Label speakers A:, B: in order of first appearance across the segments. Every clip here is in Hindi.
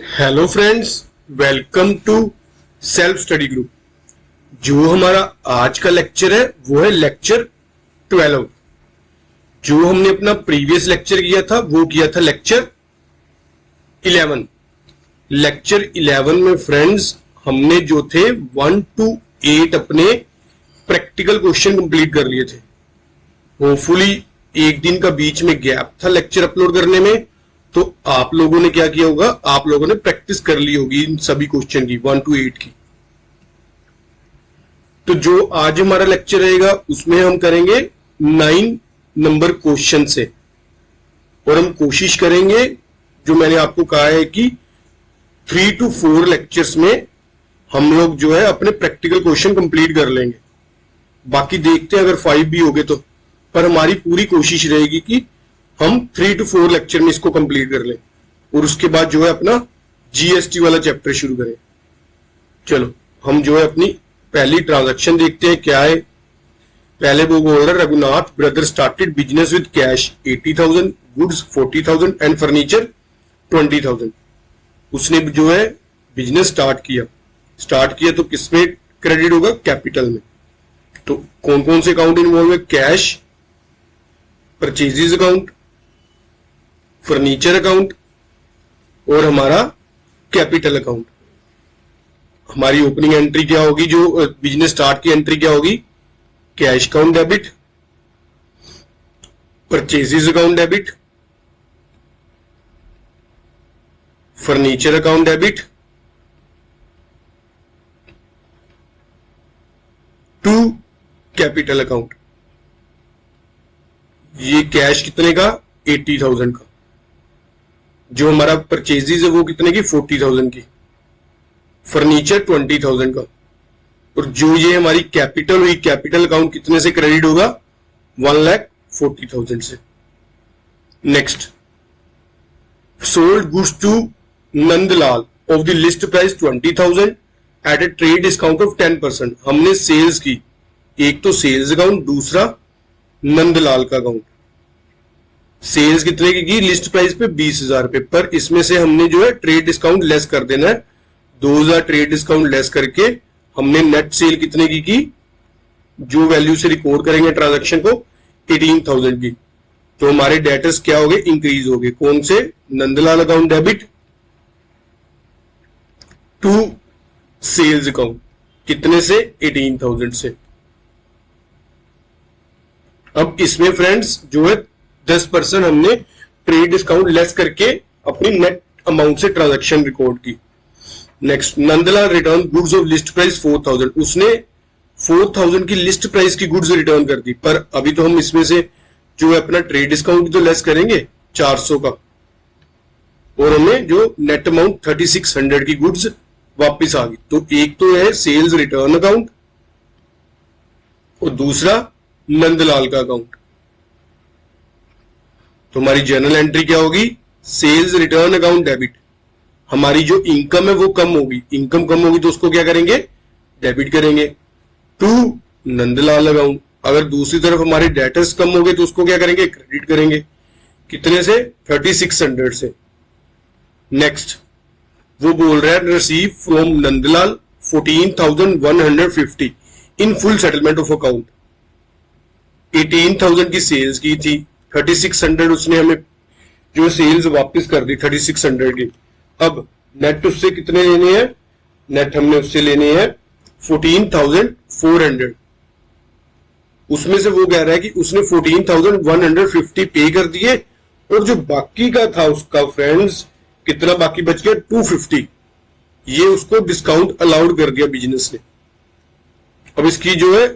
A: Hello friends, welcome to self study group. जो हमारा आज का लेक्चर है वो है लेक्चर 12। जो हमने अपना प्रीवियस लेक्चर किया था वो किया था लेक्चर 11। लेक्चर 11 में फ्रेंड्स हमने जो थे 1 to 8 अपने प्रैक्टिकल क्वेश्चन कंप्लीट कर लिए थे। होपफुली एक दिन का बीच में गैप था लेक्चर अपलोड करने में, तो आप लोगों ने क्या किया होगा, आप लोगों ने प्रैक्टिस कर ली होगी इन सभी क्वेश्चन की 1 to 8 की। तो जो आज हमारा लेक्चर रहेगा उसमें हम करेंगे 9 नंबर क्वेश्चन से, और हम कोशिश करेंगे, जो मैंने आपको कहा है कि 3 to 4 लेक्चर्स में हम लोग जो है अपने प्रैक्टिकल क्वेश्चन कंप्लीट कर लेंगे। बाकी देखते हैं अगर 5 भी हो गए तो, पर हमारी पूरी कोशिश रहेगी कि हम 3 to 4 लेक्चर में इसको कंप्लीट कर लें और उसके बाद जो है अपना जीएसटी वाला चैप्टर शुरू करें। चलो हम जो है अपनी पहली ट्रांजैक्शन देखते हैं क्या है। पहले वो बोल रहा है Raghunath brother started business with cash 80,000, goods 40,000 and furniture 20,000। उसने जो है बिजनेस स्टार्ट किया तो किसमें क्रेडिट होगा? कैपिटल में। तो कौन कौन से अकाउंट इन्वॉल्व है? Cash, purchases account, furniture account और हमारा कैपिटल अकाउंट। हमारी ओपनिंग एंट्री क्या होगी? जो बिजनेस स्टार्ट की एंट्री क्या होगी? Cash account debit, purchases account debit, furniture account debit, to capital account. ये कैश कितने का? 80,000 का। जो हमारा परचेजेस है वो कितने की? 40,000 की। फर्नीचर 20,000 का। और जो ये हमारी कैपिटल हुई, कैपिटल अकाउंट कितने से क्रेडिट होगा? 1,40,000 से। Next, sold goods to Nandlal of the list price 20,000 at a trade discount of 10%। हमने सेल्स की, एक तो सेल्स अकाउंट, दूसरा नंदलाल का अकाउंट। सेल्स कितने की? लिस्ट प्राइस पे 20,000 रुपए, पर इसमें से हमने जो है ट्रेड डिस्काउंट लेस कर देना है। 2,000 ट्रेड डिस्काउंट लेस करके हमने नेट सेल कितने की? जो वैल्यू से रिकॉर्ड करेंगे ट्रांजैक्शन को 18,000 की। तो हमारे डेटर्स क्या हो गए? इंक्रीज हो गए। कौन से? Nandlal account debit to sales account कितने से? 18,000 से। अब इसमें फ्रेंड्स जो है 10% हमने ट्रेड डिस्काउंट लेस करके अपनी नेट अमाउंट से ट्रांजैक्शन रिकॉर्ड की। Next, Nandlal return goods of list price 4,000। उसने 4,000 की लिस्ट प्राइस की गुड्स रिटर्न कर दी, पर अभी तो हम इसमें से जो है अपना ट्रेड डिस्काउंट तो लेस करेंगे 400 का, और हमें जो नेट अमाउंट 3,600 की गुड्स वापस आ गई। तो एक तो है सेल्स रिटर्न अकाउंट और दूसरा नंदलाल का अकाउंट। तो हमारी जर्नल एंट्री क्या होगी? Sales return account debit. हमारी जो इनकम है वो कम होगी, इनकम कम होगी तो उसको क्या करेंगे? डेबिट करेंगे टू नंदलाल अकाउंट। अगर दूसरी तरफ हमारे डेटर्स कम हो गए तो उसको क्या करेंगे? क्रेडिट करेंगे। कितने से? 3,600 से। नेक्स्ट, वो बोल रहा है receive from Nandlal 14,150 in full settlement of account. 18,000 की सेल्स की थी, 3,600 उसने हमें जो सेल्स वापस कर दी 3,600 की। अब नेट उससे कितने लेने हैं? नेट हमने उससे लेने हैं 14,400। उसमें से वो कह रहा है कि उसने 14,150 पे कर दिए, और जो बाकी का था उसका फ्रेंड्स कितना बाकी बच गया? 250। ये उसको डिस्काउंट अलाउड कर दिया बिजनेस ने। अब इसकी जो है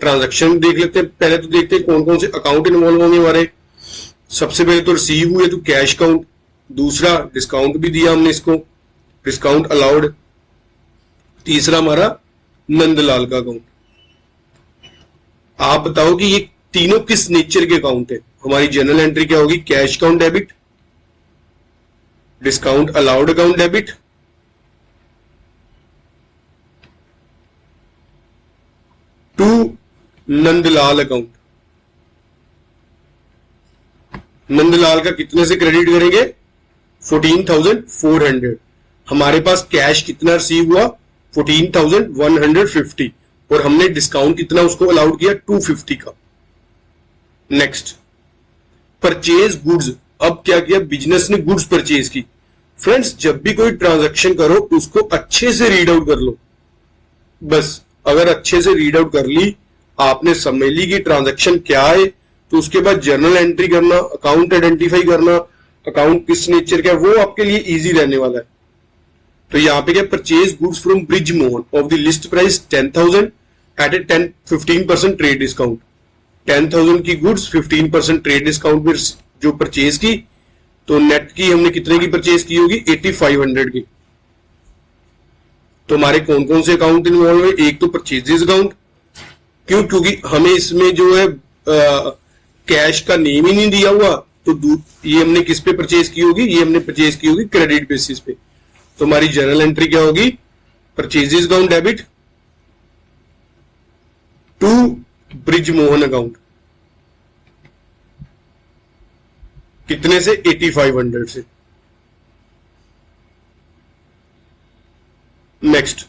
A: ट्रांजैक्शन देख लेते हैं। पहले तो देखते हैं कौन कौन से अकाउंट इन्वॉल्व होंगे हमारे। सबसे पहले तो रिसीव हुए तो कैश अकाउंट, दूसरा डिस्काउंट भी दिया हमने इसको, डिस्काउंट अलाउड, तीसरा हमारा नंदलाल का अकाउंट। आप बताओ कि ये तीनों किस नेचर के अकाउंट है? हमारी जर्नल एंट्री क्या होगी? Cash account debit, discount allowed account debit, to Nandlal account. Nandlal का कितने से क्रेडिट करेंगे? 14,400। हमारे पास कैश कितना रिसीव हुआ 14,150 और हमने डिस्काउंट कितना उसको अलाउड किया 250 का। नेक्स्ट परचेज गुड्स, अब क्या किया बिजनेस ने गुड्स परचेज की। फ्रेंड्स जब भी कोई ट्रांजैक्शन करो उसको अच्छे से रीड आउट कर लो, बस अगर अच्छे से रीड आउट कर ली, आपने समझ ली कि ट्रांजैक्शन क्या है, तो उसके बाद जर्नल एंट्री करना, अकाउंट आइडेंटिफाई करना, अकाउंट किस नेचर का है वो आपके लिए इजी रहने वाला है। तो यहाँ पे क्या purchase goods from Brij Mohan of the list price 10,000 at a 15% trade discount. 10,000 की गुड्स 15% ट्रेड डिस्काउंट में जो परचेज की, तो नेट की हमने कितने की परचेज की होगी 8500 की। तो हमारे कौन कौन से अकाउंट इन्वॉल्व है, एक तो परचेजेस अकाउंट, क्यों, क्योंकि हमें इसमें जो है कैश का नेम ही नहीं दिया हुआ, तो ये हमने किस पे परचेज की होगी, ये हमने परचेज की होगी क्रेडिट बेसिस पे। तो हमारी जर्नल एंट्री क्या होगी, purchases account debit to Brij Mohan account, कितने से 8500 से। Next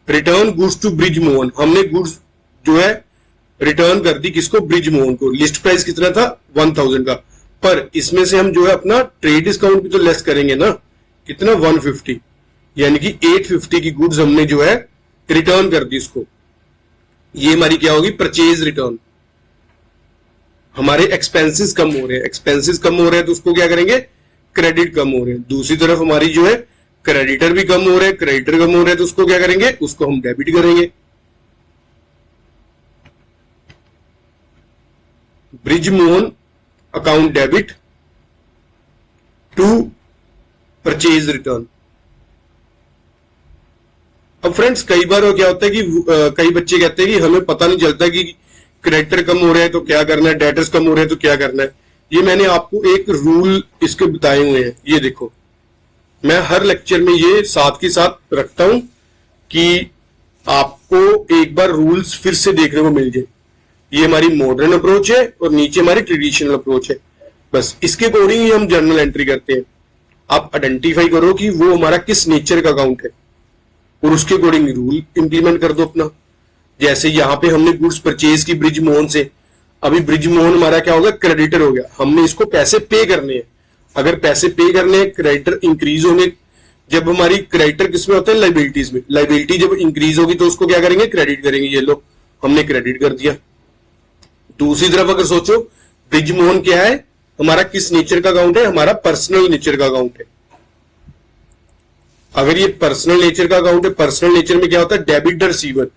A: return goods to Brij Mohan, हमने गुड्स जो है रिटर्न कर दी किसको, ब्रिज मोहन को। लिस्ट प्राइस कितना था 1000 का, पर इसमें से हम जो है अपना ट्रेड डिस्काउंट भी तो लेस करेंगे ना, कितना 150, यानी कि 850 की गुड्स हमने जो है रिटर्न कर दी इसको। ये हमारी क्या होगी परचेज रिटर्न। हमारे एक्सपेंसेस कम हो रहे हैं, एक्सपेंसेस कम हो रहे हैं तो उसको क्या करेंगे, क्रेडिट कम हो रहे हैं। दूसरी तरफ हमारी जो है क्रेडिटर भी कम हो रहे हैं, क्रेडिटर कम हो रहे हैं तो उसको क्या करेंगे, उसको हम डेबिट करेंगे। Brij Mohan account debit to purchase return. अब फ्रेंड्स कई बार क्या होता है कि कई बच्चे कहते हैं कि हमें पता नहीं चलता कि क्रेडिटर कम हो रहे हैं तो क्या करना है, डेटर्स कम हो रहे हैं तो क्या करना है। ये मैंने आपको एक रूल इसके बताए हुए हैं, ये देखो मैं हर लेक्चर में ये साथ के साथ रखता हूं कि आपको एक बार रूल्स फिर से देखने को मिल जाए। ये हमारी मॉडर्न अप्रोच है और नीचे हमारी ट्रेडिशनल अप्रोच है, बस इसके अकॉर्डिंग ही हम जर्नल एंट्री करते हैं। आप आइडेंटिफाई करो कि वो हमारा किस नेचर का अकाउंट है और उसके अकॉर्डिंग रूल इंप्लीमेंट कर दो अपना। जैसे यहाँ पे हमने गुड्स परचेज की ब्रिज मोहन से, अभी ब्रिज मोहन हमारा क्या होगा, क्रेडिटर हो गया, हमने इसको पैसे पे करने हैं। अगर पैसे पे करने हैं, क्रेडिटर इंक्रीज होंगे। जब हमारी क्रेडिटर किसमें होता है, लाइबिलिटीज में। लाइबिलिटी जब इंक्रीज होगी तो उसको क्या करेंगे, क्रेडिट करेंगे। ये लो हमने क्रेडिट कर दिया। दूसरी तरफ अगर सोचो ब्रिज मोहन क्या है, हमारा किस नेचर का अकाउंट है, हमारा पर्सनल नेचर का अकाउंट है। अगर ये पर्सनल नेचर का अकाउंट है, पर्सनल नेचर में क्या होता है, डेबिट रिसीवर,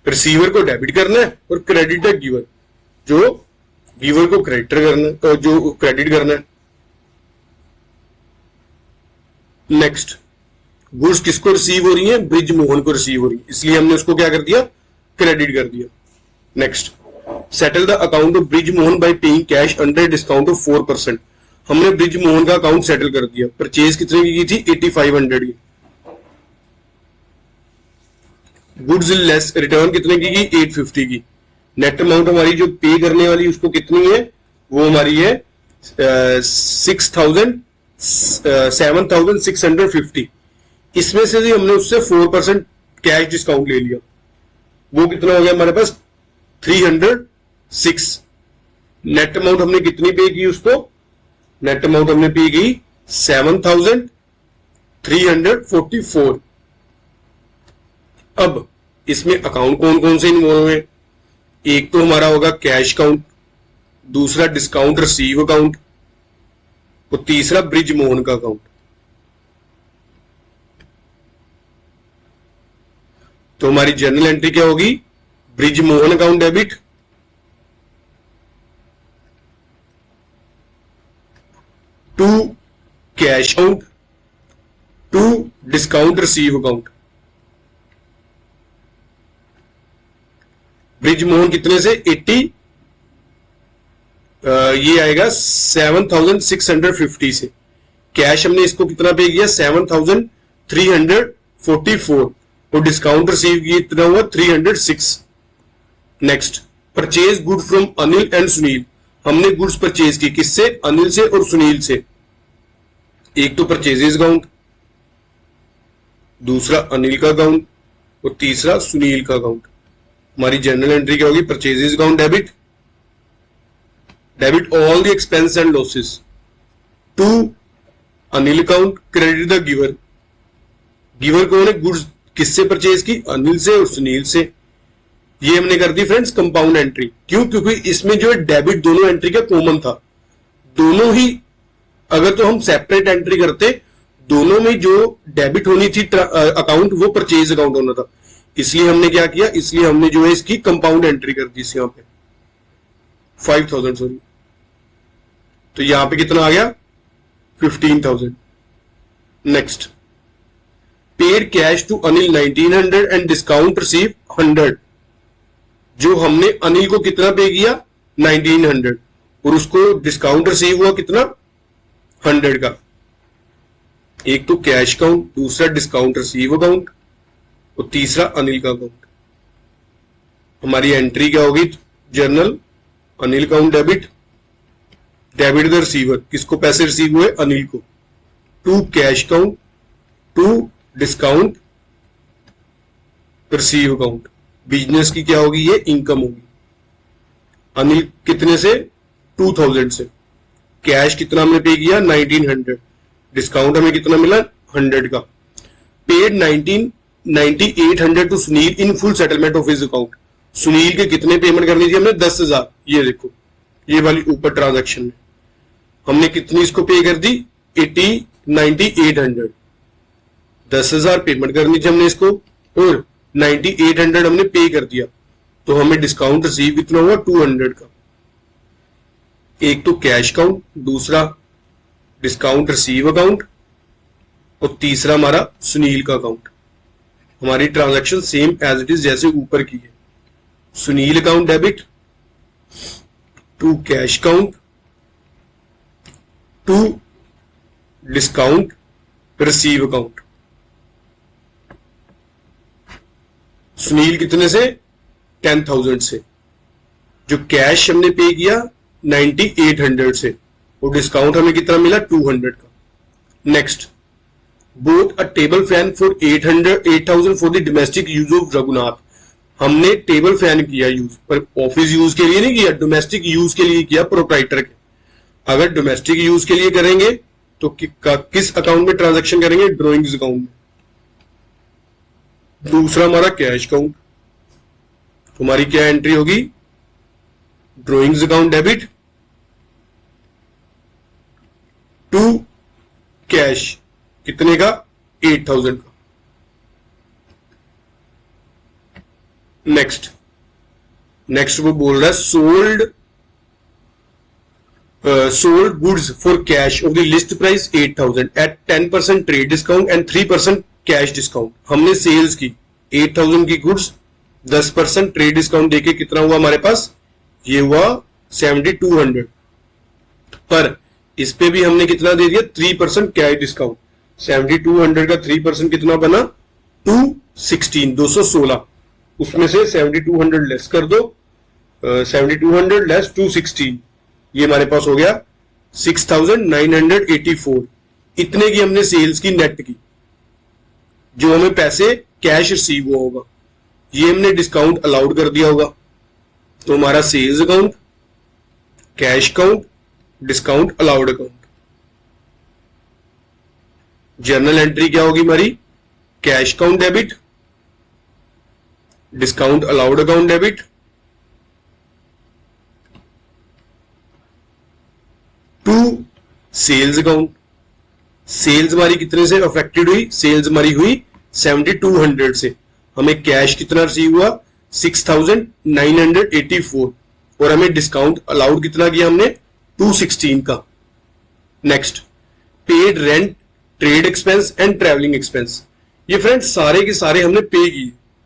A: रिसीवर को डेबिट करना है और क्रेडिट गिवर, जो गिवर को क्रेडिटर करना है, तो जो क्रेडिट करना है। नेक्स्ट गुड्स किसको रिसीव हो रही है, ब्रिज मोहन को रिसीव हो रही है, इसलिए हमने उसको क्या कर दिया, क्रेडिट कर दिया। Next settle the account of bridge Mohan bye paying cash under discount of 4%। हमने ब्रिज मोहन का अकाउंट सेटल कर दिया। परचेज कितने की थी 8500 की। गुड्स लेस रिटर्न कितने की 850 की। नेट अमाउंट हमारी जो पे करने वाली उसको कितनी है, वो हमारी है 7,650। इसमें से भी हमने उससे 4% कैश डिस्काउंट ले लिया, वो कितना हो गया हमारे पास 306। नेट अमाउंट हमने कितनी पे की उसको, नेट अमाउंट हमने पे की 7,344। अब इसमें अकाउंट कौन कौन से इन्वॉल्व है, एक तो हमारा होगा कैश अकाउंट, दूसरा डिस्काउंट रिसीव अकाउंट और तीसरा ब्रिज मोहन का अकाउंट। तो हमारी जर्नल एंट्री क्या होगी, Brij Mohan account debit to cash account to discount receive account. Brij Mohan कितने से 80, ये आएगा 7,650 से। कैश हमने इसको कितना पे किया 7,344 और डिस्काउंट रिसीव किया इतना हुआ 306। Next purchase good from Anil and Sunil. हमने गुड्स परचेज की किससे, अनिल से और सुनील से। एक तो परचेजेस अकाउंट दूसरा अनिल का अकाउंट और तीसरा सुनील का अकाउंट। हमारी जनरल एंट्री क्या होगी? Purchases account debit, debit all the expense and losses to Anil account, credit the giver. Giver कौन है? गुड्स किससे परचेज की? अनिल से और सुनील से। ये हमने कर दी फ्रेंड्स कंपाउंड एंट्री। क्यों? क्योंकि इसमें जो है डेबिट दोनों एंट्री का कॉमन था। दोनों ही अगर तो हम सेपरेट एंट्री करते, दोनों में जो डेबिट होनी थी अकाउंट वो परचेज अकाउंट होना था। इसलिए हमने क्या किया? इसलिए हमने जो है इसकी कंपाउंड एंट्री कर दी यहां पे 5000 सॉरी। तो यहां पे कितना आ गया? 15,000। Next, paid cash to Anil 1900 and discount receive 100। जो हमने अनिल को कितना पे किया? 1900 और उसको डिस्काउंट रिसीव हुआ कितना? 100 का। एक तो कैश अकाउंट, दूसरा डिस्काउंट रिसीव अकाउंट और तीसरा अनिल का अकाउंट। हमारी एंट्री क्या होगी? Journal Anil account debit, debit the receiver, किसको पैसे रिसीव हुए? अनिल को, to cash account, to discount receive account. Business की क्या होगी? ये इनकम होगी। अनिल कितने से? 2000 से। कैश कितना हमने पे किया? 1900। डिस्काउंट हमें कितना मिला? 100 का। Paid 9800 to Sunil in full settlement of his account. Sunil के कितने पेमेंट करनी थी हमने? 10,000। ये देखो, ये वाली ऊपर ट्रांजैक्शन में हमने कितनी इसको पे कर दी? 9800। 10,000 पेमेंट करनी थी हमने इसको और 9800 हमने पे कर दिया। तो हमें डिस्काउंट रिसीव कितना हुआ? 200 का। एक तो कैश अकाउंट, दूसरा डिस्काउंट रिसीव अकाउंट और तीसरा हमारा सुनील का अकाउंट। हमारी transaction same as it is जैसे ऊपर की है। Sunil account debit, to cash account, to discount receive account. Sunil कितने से? 10,000 से। जो कैश हमने पे किया 9800 से और डिस्काउंट हमें कितना मिला? 200 का। Next, both a table fan for 8,000 for the domestic use of Raghunath. हमने टेबल फैन किया यूज, पर ऑफिस यूज के लिए नहीं किया, डोमेस्टिक यूज के लिए किया प्रोप्राइटर के। अगर डोमेस्टिक यूज के लिए करेंगे तो किस अकाउंट में ट्रांजैक्शन करेंगे? ड्रॉइंग्स अकाउंट में। दूसरा हमारा कैश अकाउंट, हमारी क्या एंट्री होगी? Drawings account debit, to cash कितने का? 8,000 का। नेक्स्ट वो बोल रहा है sold goods for cash of the list price 8,000 at 10% trade discount and 3% cash discount. हमने सेल्स की 8,000 की गुड्स, 10% ट्रेड डिस्काउंट देके कितना हुआ हमारे पास? ये हुआ 7,200। पर इस पे भी हमने कितना दे दिया? 3% कैश डिस्काउंट। 7,200 का 3% कितना बना? 216। उसमें से 7,200 लेस कर दो, 7,200 लेस 216, ये हमारे पास हो गया 6,984। इतने की हमने सेल्स की नेट की, जो हमें पैसे कैश रिसीव हुआ होगा। ये हमने डिस्काउंट अलाउड कर दिया होगा। तो हमारा sales account, cash account, discount allowed account. Journal entry क्या होगी हमारी? Cash account debit, discount allowed account debit, to sales account. Sales हमारी कितने से अफेक्टेड हुई? सेल्स हमारी हुई 7,200 से। हमें कैश कितना रिसीव हुआ? 6,984 और हमें डिस्काउंट अलाउड कितना किया हमने? 216 का। Next, paid rent, trade expense and travelling expense. ये फ्रेंड्स सारे के सारे हमने पे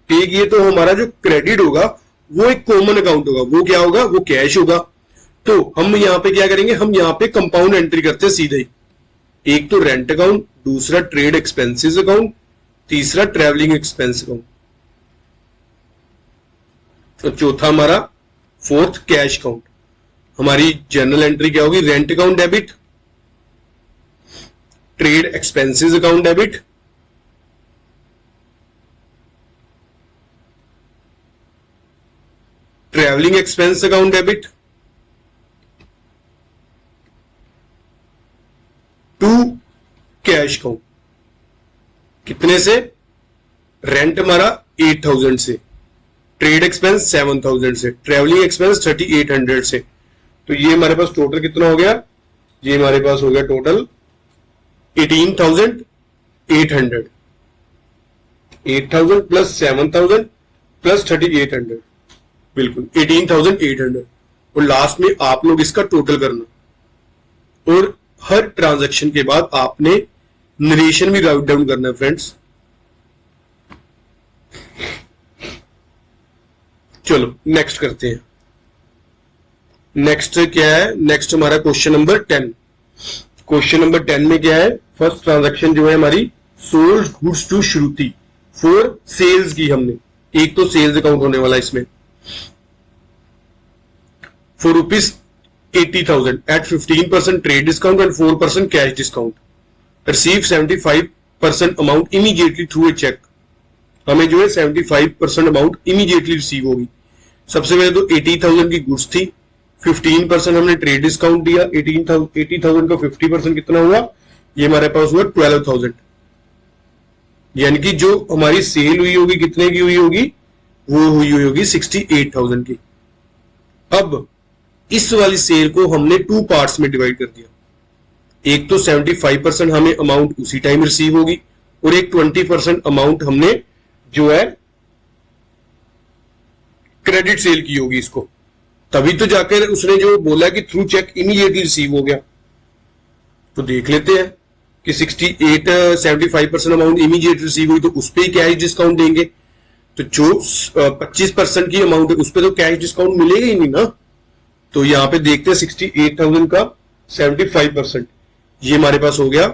A: किए तो हमारा जो क्रेडिट होगा वो एक कॉमन अकाउंट होगा। वो क्या होगा? वो कैश होगा। तो हम यहां पे क्या करेंगे? हम यहां पे कंपाउंड एंट्री करते हैं सीधे ही। एक तो रेंट अकाउंट, दूसरा ट्रेड एक्सपेंसेस अकाउंट, तीसरा ट्रेवलिंग एक्सपेंस अकाउंट, तो चौथा हमारा फोर्थ कैश अकाउंट। हमारी जर्नल एंट्री क्या होगी? Rent account debit, trade expenses account debit, travelling expense account debit to cash account. कितने से? रेंट हमारा 8000 से, ट्रेड एक्सपेंस 7000 से, ट्रेवलिंग एक्सपेंस 3800 से। तो ये हमारे पास टोटल कितना हो गया? ये हमारे पास हो गया टोटल 18800, 8000 प्लस 7000 प्लस 3800, बिल्कुल 18800। और लास्ट में आप लोग इसका टोटल करना और हर ट्रांजैक्शन के बाद आपने नरेशन भी राइट डाउन करना है फ्रेंड्स। चलो नेक्स्ट करते हैं। नेक्स्ट क्या है? नेक्स्ट हमारा क्वेश्चन नंबर 10। क्वेश्चन नंबर 10 में क्या है? फर्स्ट ट्रांजैक्शन जो है हमारी sold goods to Shruti for sales की हमने। एक तो सेल्स अकाउंट होने वाला इसमें for ₹80,000 at 15% trade discount and 4% cash discount. Receive 75% amount immediately through a cheque. हमें जो है 75% अमाउंट इमीडिएटली रिसीव होगी। सबसे पहले तो 80,000 की गुड्स थी, 15% हमने ट्रेड डिस्काउंट दिया। 80,000 का 50% कितना हुआ? ये हमारे पास हुआ 12,000। यानी कि जो हमारी सेल हुई होगी कितने की हुई होगी? वो हुई होगी 68,000 की। अब इस वाली सेल को हमने 2 पार्ट्स में डिवाइड कर दिया। एक तो 75% हमें अमाउंट उसी टाइम रिसीव होगी और एक 20% अमाउंट हमने जो है क्रेडिट सेल की होगी इसको। तभी तो जाकर उसने जो बोला कि थ्रू चेक इमीडिएटली रिसीव हो गया। तो देख लेते हैं कि 75% अमाउंट इमीडिएट रिसीव हुई तो उस पर ही कैश डिस्काउंट देंगे। तो जो 25% की अमाउंट है उस पर तो कैश डिस्काउंट मिलेगा ही नहीं ना। तो यहां पे देखते हैं 68,000 का 75%, ये हमारे पास हो गया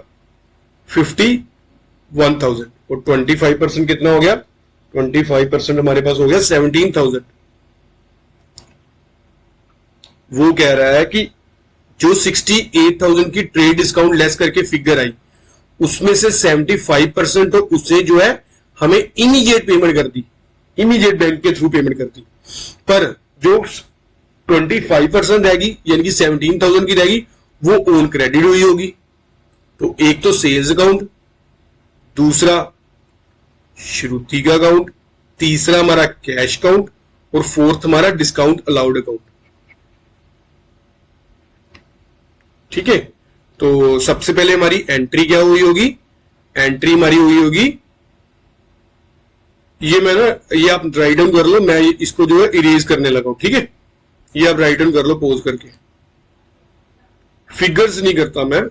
A: 51,000 और 25% कितना हो गया? 25% हमारे पास हो गया 17,000। वो कह रहा है कि जो 68,000 की ट्रेड डिस्काउंट लेस करके फिगर आई उसमें से 75% तो उसने जो है हमें इमीडिएट पेमेंट कर दी, इमीडिएट बैंक के थ्रू पेमेंट कर दी। पर जो 25% रहेगी यानी कि 17,000 की रहेगी वो ओन क्रेडिट हुई होगी। तो एक तो सेल्स अकाउंट, दूसरा श्रुति का अकाउंट, तीसरा हमारा कैश अकाउंट और फोर्थ हमारा डिस्काउंट अलाउड अकाउंट। ठीक है, तो सबसे पहले हमारी एंट्री क्या हुई होगी? एंट्री हमारी हुई होगी, ये मैं ना, ये आप राइट डाउन कर लो, मैं इसको जो है इरेज करने लगा हूं। ठीक है, ये आप राइट डाउन कर लो पॉज करके। फिगर्स नहीं करता मैं,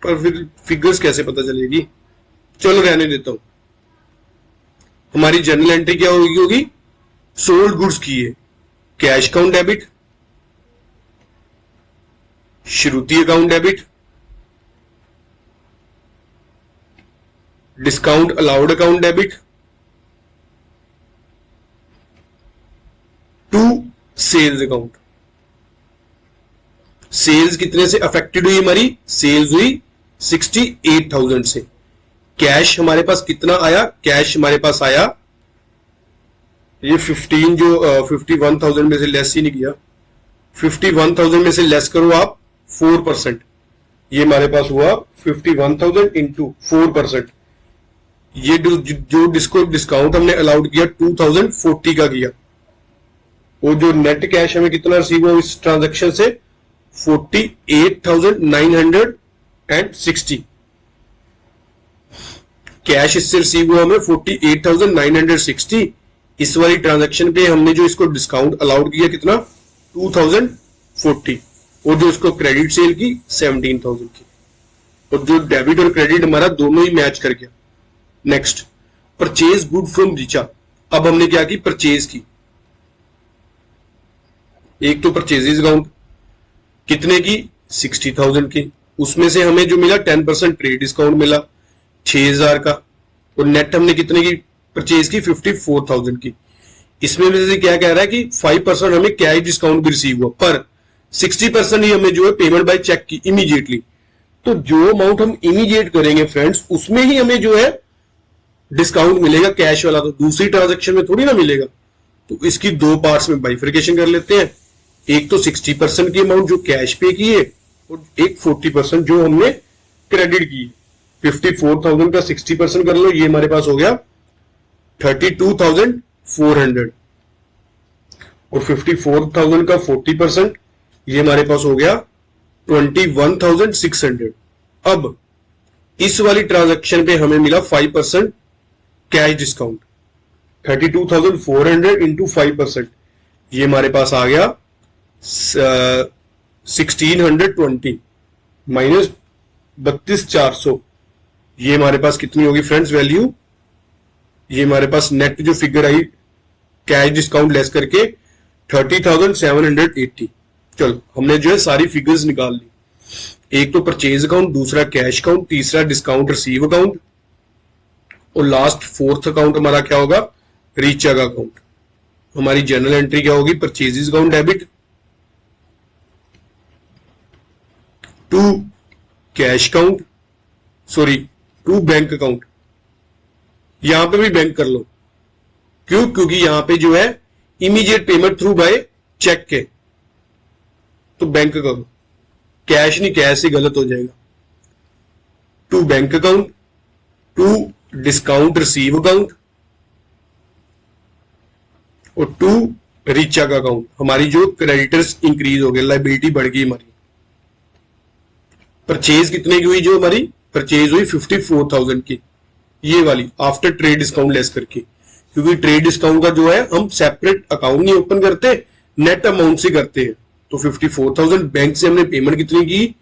A: पर फिर फिगर्स कैसे पता चलेगी? चलो रहने देता हूं। हमारी जर्नल एंट्री क्या होगी? सोल्ड गुड्स की है, cash account debit, Shruti account debit, discount allowed account debit to sales account. Sales कितने से अफेक्टेड हुई? हमारी सेल्स हुई 68,000 से। कैश हमारे पास कितना आया? कैश हमारे पास आया ये 15 जो 51,000 में से लेस ही नहीं किया, 51,000 में से लेस करो आप 4%, ये हमारे पास हुआ 51,000 इंटू 4%। ये जो डिस्काउंट हमने अलाउड किया 2040 का किया, और जो नेट कैश हमें कितना रिसीव हुआ इस ट्रांजैक्शन से? 48,960 कैश इससे रिसीव हुआ हमें 48,960। इस वाली ट्रांजैक्शन पे हमने जो इसको डिस्काउंट अलाउड किया कितना? 2040, और जो इसको क्रेडिट सेल की 17,000 की, और जो डेबिट और क्रेडिट हमारा दोनों ही मैच कर गया। Next, purchase good from Richa. अब हमने क्या की? परचेज की। एक तो परचेजेज अकाउंट कितने की? 60,000 की। उसमें से हमें जो मिला 10% ट्रेड डिस्काउंट मिला 6,000 का, और नेट हमने कितने की परचेज की? 54,000 की। इसमें से क्या कह रहा है कि 5% हमें कैश डिस्काउंट भी रिसीव हुआ, पर 60% ही हमें जो है पेमेंट बाय चेक की इमीडिएटली। तो जो अमाउंट हम इमीडिएट करेंगे फ्रेंड्स उसमें ही हमें जो है डिस्काउंट मिलेगा कैश वाला, तो दूसरी ट्रांजैक्शन में थोड़ी ना मिलेगा। तो इसकी दो पार्ट्स में बाइफर्केशन कर लेते हैं। एक तो 60% की अमाउंट जो कैश पे की है और एक 40% जो हमने क्रेडिट की। 54,000 का 60% कर लो, ये हमारे पास हो गया 32,400 और 54,000 का 40% ये हमारे पास हो गया 21,600। अब इस वाली ट्रांजैक्शन पे हमें मिला 5% कैश डिस्काउंट। 32,400 इंटू 5%, ये हमारे पास आ गया 1620 माइनस 32,400। ये हमारे पास कितनी होगी फ्रेंड्स वैल्यू? ये हमारे पास नेट जो फिगर आई कैश डिस्काउंट लेस करके 30,780। चलो हमने जो है सारी फिगर्स निकाल ली। एक तो परचेज अकाउंट, दूसरा कैश अकाउंट, तीसरा डिस्काउंट रिसीव अकाउंट और लास्ट फोर्थ अकाउंट हमारा क्या होगा? Recheck account. हमारी जनरल एंट्री क्या होगी? Purchases account debit to cash account, sorry to bank account. यहां पे भी बैंक कर लो, क्यों? क्योंकि यहां पे जो है immediate payment through by cheque के, तो बैंक करो। कैश नहीं, कैश ही गलत हो जाएगा। To bank account, to discount receive account और टू रीचेक अकाउंट। हमारी जो क्रेडिटर्स इंक्रीज हो गए, लाइबिलिटी बढ़ गई हमारी। परचेज कितने की हुई? जो हमारी परचेज हुई 54,000 की, ये वाली आफ्टर ट्रेड डिस्काउंट लेस करके, क्योंकि ट्रेड डिस्काउंट का जो है हम सेपरेट अकाउंट नहीं ओपन करते, नेट अमाउंट से करते हैं। तो 54,000 बैंक से हमने पेमेंट कितनी की?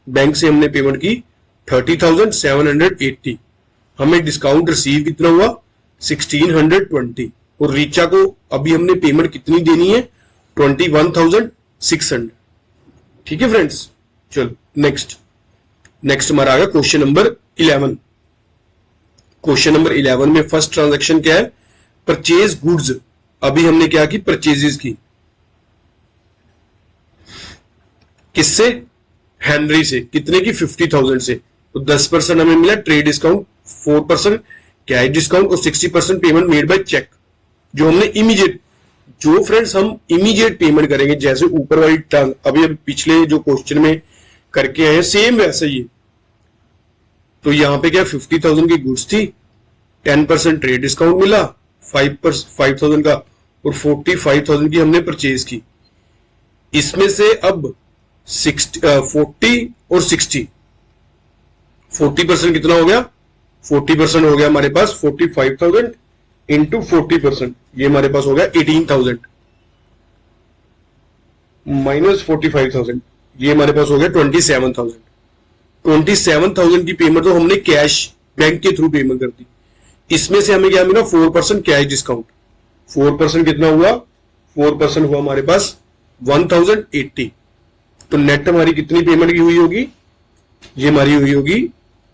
A: बैंक से हमने पेमेंट की 30,780। हमें डिस्काउंट रिसीव कितना हुआ? 1620 और रीचा को अभी हमने पेमेंट कितनी देनी है? 21,600। ठीक है फ्रेंड्स, चलो नेक्स्ट हमारा आ गया क्वेश्चन नंबर 11। क्वेश्चन नंबर 11 में फर्स्ट ट्रांजैक्शन क्या है? Purchase goods. अभी हमने क्या की? परचेजेस की। किससे? हेनरी से। कितने की? 50,000 से। तो 10% हमें मिला ट्रेड डिस्काउंट, 4% कैश डिस्काउंट और 60% पेमेंट मेड बाय चेक, जो हमने इमीडिएट, जो फ्रेंड्स हम इमीडिएट पेमेंट करेंगे, जैसे ऊपर वाली टर्म अभी पीछले जो क्वेश्चन में करके आए सेम वैसे ही। तो यहां पे क्या 50,000 की गुड्स थी, 10% ट्रेड डिस्काउंट मिला 5,000 का और 45,000 की हमने परचेज की। इसमें से अब 40 और 60, 40% कितना हो गया? 40% हो गया हमारे पास 45,000 इंटू 40%, ये हमारे पास हो गया 18,000 माइनस 45,000, ये हमारे पास हो गया 27,000। 27,000 की पेमेंट तो हमने कैश बैंक के थ्रू पेमेंट कर दी। इसमें से हमें क्या मिला? 4% कैश डिस्काउंट। 4% कितना हुआ? 4% हुआ हमारे पास 1,080। तो नेट हमारी कितनी पेमेंट की हुई होगी? ये हमारी हुई होगी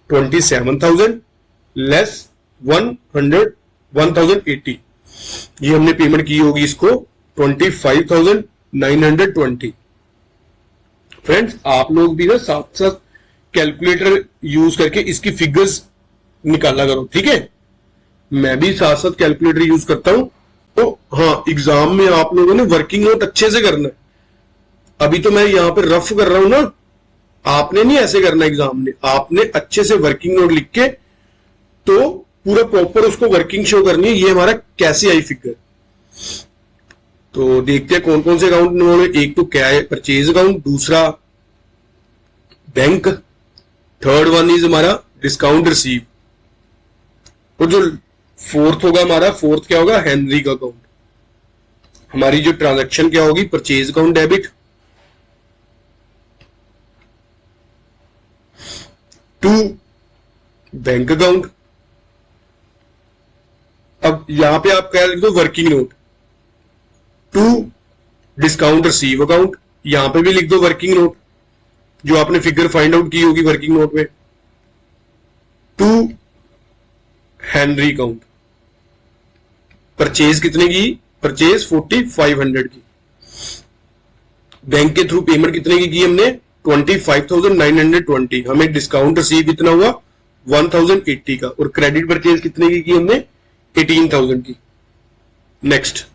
A: 27,000 लेस 1,080। ये हमने पेमेंट की होगी इसको 25,920। फ्रेंड्स आप लोग भी ना साथ साथ कैलकुलेटर यूज करके इसकी फिगर्स निकाला करो, ठीक है? मैं भी साथ साथ कैलकुलेटर यूज करता हूं। तो हाँ, एग्जाम में आप लोगों ने वर्किंग नोट अच्छे से करना है। अभी तो मैं यहां पे रफ कर रहा हूं ना, आपने नहीं ऐसे करना एग्जाम में। आपने अच्छे से वर्किंग नोट लिख के तो पूरा प्रॉपर उसको वर्किंग शो करनी है। ये हमारा कैसे आई फिगर, तो देखते हैं कौन कौन से अकाउंट में। एक तो क्या है? परचेज अकाउंट, दूसरा बैंक, थर्ड वन इज हमारा डिस्काउंट रिसीव और जो फोर्थ होगा हमारा, फोर्थ क्या होगा? हेनरी का अकाउंट। हमारी जो ट्रांजैक्शन क्या होगी? Purchase account debit to bank account. अब यहां पे आप क्या लिख दो? Working note to discount receive account. यहां पे भी लिख दो वर्किंग नोट, जो आपने फिगर फाइंड आउट की होगी वर्किंग नोट में, टू हेनरी अकाउंट। परचेज कितने की? परचेज 4500 की। बैंक के थ्रू पेमेंट कितने की हमने? 25,920। हमें डिस्काउंट रिसीव कितना हुआ? 1,080 का। और क्रेडिट परचेज कितने की हमने? 18,000 की। नेक्स्ट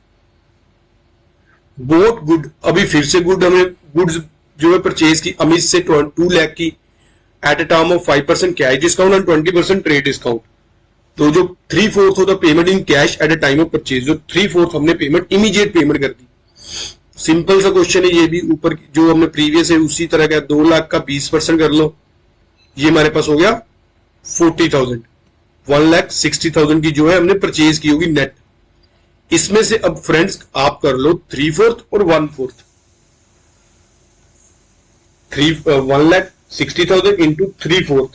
A: बोट गुड, अभी फिर से गुड हमें गुड्स जो है परचेज की अमित से 2 लाख की at a time of 5% cash discount and 20% trade discount. तो जो 3/4 होता payment in cash at a time of purchase, जो 3/4 हमने पेमेंट इमीडिएट पेमेंट कर दी। सिंपल सा क्वेश्चन है ये भी, ऊपर जो हमने प्रीवियस है उसी तरह का 2 लाख का 20% कर लो, ये हमारे पास हो गया 40,000। 1,60,000 की जो है हमने परचेज की होगी नेट। इसमें से अब फ्रेंड्स आप कर लो 3/4 और 1/4। 1,60,000 इंटू 3/4,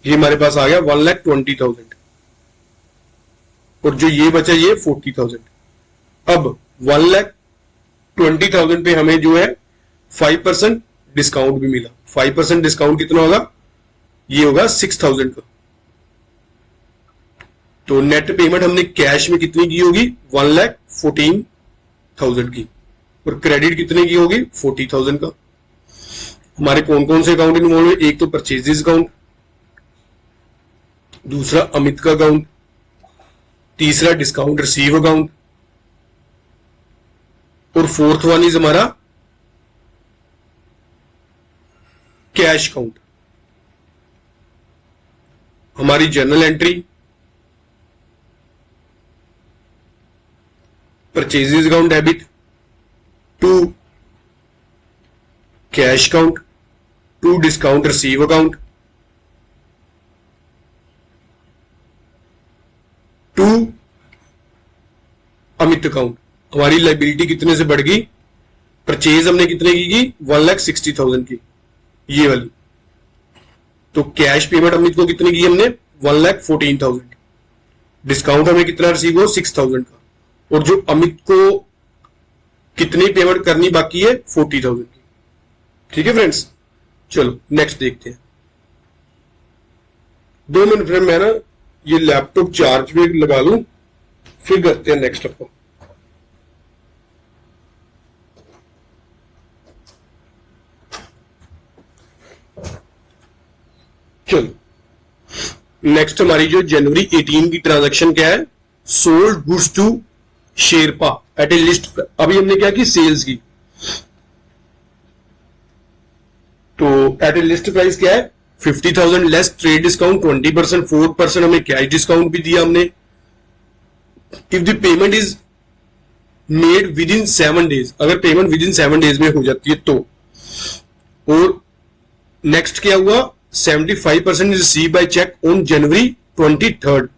A: ये हमारे पास आ गया 1,20,000 और जो ये बचा ये 40,000। अब 1,20,000 पे हमें जो है 5% डिस्काउंट भी मिला। 5% डिस्काउंट कितना होगा, ये होगा 6,000 का। तो नेट पेमेंट हमने कैश में कितनी की होगी, 1,14,000 की, और क्रेडिट कितने की होगी, 40,000 का। हमारे कौन कौन से अकाउंट इन्वॉल्व है, एक तो परचेजेस अकाउंट, दूसरा अमित का अकाउंट, तीसरा डिस्काउंट रिसीव अकाउंट, और फोर्थ वन इज हमारा कैश अकाउंट। हमारी journal entry purchases account debit to cash account to discount receive account to Amit account. हमारी लाइबिलिटी कितने से बढ़ गई, परचेज हमने कितने की 1,60,000 की, ये वाली। तो कैश पेमेंट अमित को कितने की हमने 1,14,000। डिस्काउंट हमें कितना रिसीव हो 6,000 का, और जो अमित को कितनी पेमेंट करनी बाकी है 40,000 की। ठीक है फ्रेंड्स, चलो नेक्स्ट देखते हैं। 2 मिनट फ्रेंड, मैं ना ये लैपटॉप चार्ज पे लगा लूं, फिर करते हैं नेक्स्ट अपन। चलो नेक्स्ट हमारी जो जनवरी 18 की ट्रांजैक्शन क्या है, sold goods to Sherpa at a list. अभी हमने क्या की, सेल्स की। तो एट ए लिस्ट प्राइस क्या है 50,000 लेस ट्रेड डिस्काउंट 20%, 4% हमें कैश डिस्काउंट भी दिया हमने। If the payment is made with in 7 days, अगर पेमेंट विद इन 7 डेज में हो जाती है तो। और नेक्स्ट क्या हुआ, 75% is receive by cheque on January 23rd।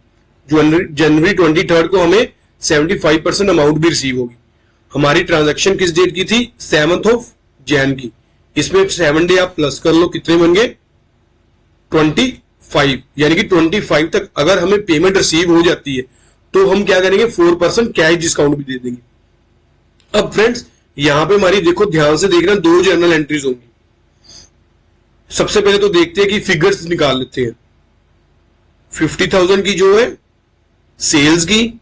A: जनवरी 23rd को हमें 75% अमाउंट भी रिसीव होगी। हमारी ट्रांजैक्शन किस डेट की थी, 7th ऑफ जैन की। इसमें 7 डे आप प्लस कर लो, कितने बन गए 25, यानी कि 25 तक अगर हमें पेमेंट रिसीव हो जाती है तो हम क्या करेंगे 4% कैश डिस्काउंट भी दे देंगे। अब फ्रेंड्स यहां पे हमारी देखो, ध्यान से देखना, 2 जर्नल एंट्रीज होंगी। सबसे पहले तो देखते हैं कि फिगर्स निकाल लेते हैं। 50,000 की जो है सेल्स की,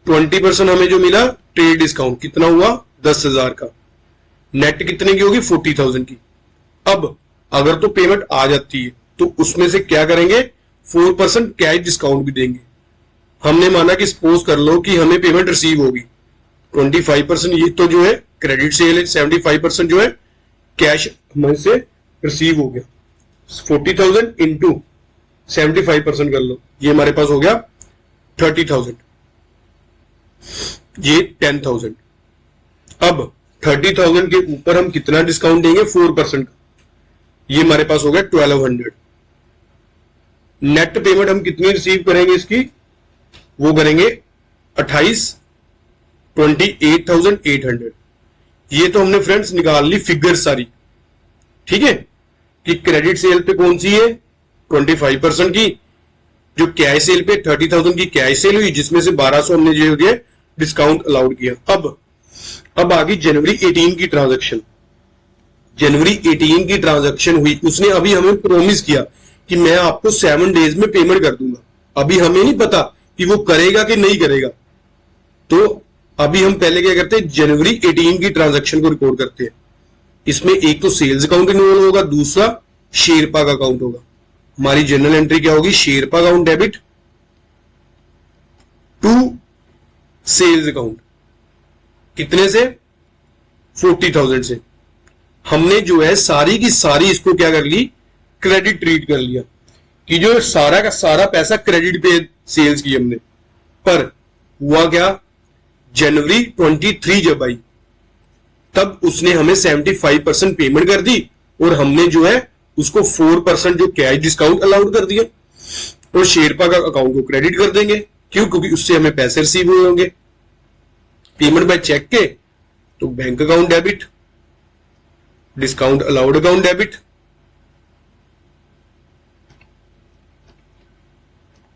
A: 20% हमें जो मिला ट्रेड डिस्काउंट, कितना हुआ 10,000 का। नेट कितने की होगी 40,000 की। अब अगर तो पेमेंट आ जाती है तो उसमें से क्या करेंगे 4% कैश डिस्काउंट भी देंगे। हमने माना कि सपोज कर लो कि हमें पेमेंट रिसीव होगी 25%, ये तो जो है क्रेडिट सेल है, 75% जो है कैश हमारे से रिसीव हो गया। 40,000 इंटू 75% कर लो, ये हमारे पास हो गया 30,000, ये 10,000। अब 30,000 के ऊपर हम कितना डिस्काउंट देंगे 4% का, ये हमारे पास हो गया 1,200। नेट पेमेंट हम कितनी रिसीव करेंगे इसकी, वो करेंगे 28,800। ये तो हमने फ्रेंड्स निकाल ली फिगर सारी, ठीक है, कि क्रेडिट सेल पे कौन सी है 25% की, जो कैश सेल पे 30,000 की कैश सेल हुई, जिसमें से 1,200 हमने जो है डिस्काउंट अलाउड किया। अब आ गई जनवरी 18 की ट्रांजैक्शन। जनवरी 18 की ट्रांजैक्शन हुई, उसने अभी हमें प्रॉमिस किया कि मैं आपको 7 डेज में पेमेंट कर दूंगा। अभी हमें नहीं पता कि वो करेगा कि नहीं करेगा, तो अभी हम पहले क्या करते हैं, जनवरी 18 की ट्रांजैक्शन को रिकॉर्ड करते हैं। इसमें एक तो सेल्स अकाउंट इन्वॉल्व होगा, दूसरा शेरपा का अकाउंट होगा। हमारी जनरल एंट्री क्या होगी, Sherpa account debit to sales account कितने से, 40,000 से। हमने जो है सारी की सारी इसको क्या कर ली, क्रेडिट ट्रीट कर लिया कि जो सारा का सारा पैसा क्रेडिट पे सेल्स की हमने। पर हुआ क्या, जनवरी 23 जब आई तब उसने हमें 75% पेमेंट कर दी और हमने जो है उसको 4% जो कैश डिस्काउंट अलाउड कर दिया और शेरपा का अकाउंट को क्रेडिट कर देंगे। क्यों, क्योंकि उससे हमें पैसे रिसीव हुए होंगे। पेमेंट बाय चेक के तो bank account debit, discount allowed account debit,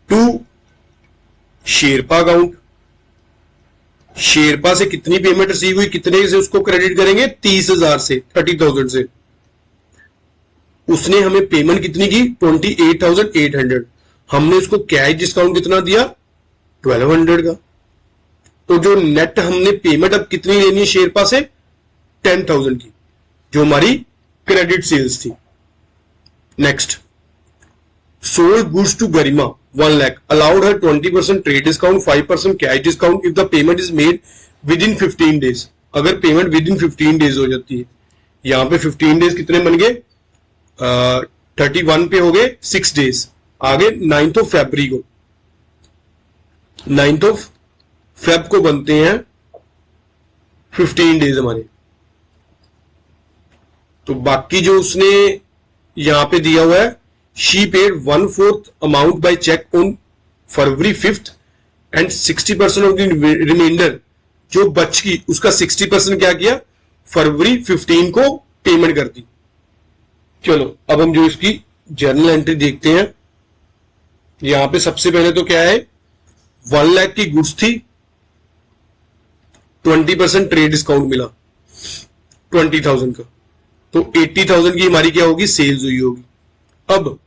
A: to Sherpa account. Sherpa से कितनी पेमेंट रिसीव हुई, कितने से उसको क्रेडिट करेंगे, 30,000 से, 30,000 से। उसने हमें पेमेंट कितनी की, 28,800। हमने उसको कैश डिस्काउंट कितना दिया, 1200 का। तो जो नेट हमने पेमेंट अब कितनी लेनी है शेरपा से, 10,000 की, जो हमारी क्रेडिट सेल्स थी। Next, sold goods to Garima 1 lakh, allowed her 20% trade discount, 5% cash discount if the payment is made within 15 days. अगर पेमेंट विद इन 15 डेज हो जाती है, यहां पे 15 डेज कितने बन गए, 31 पे हो गए 6 डेज, आगे 9th ऑफ फरवरी को, 9th ऑफ फेब को बनते हैं 15 डेज हमारे। तो बाकी जो उसने यहां पे दिया हुआ है, she paid 1/4 amount by cheque on February 5th and 60% of the reminder जो बच की उसका 60% क्या किया, फरवरी 15 को पेमेंट कर दी। चलो अब हम जो इसकी जर्नल एंट्री देखते हैं। यहां पे सबसे पहले तो क्या है, 1 लाख की गुड्स थी, 20% ट्रेड डिस्काउंट मिला 20,000 का, तो 80,000 की हमारी क्या होगी, सेल्स हुई होगी। अब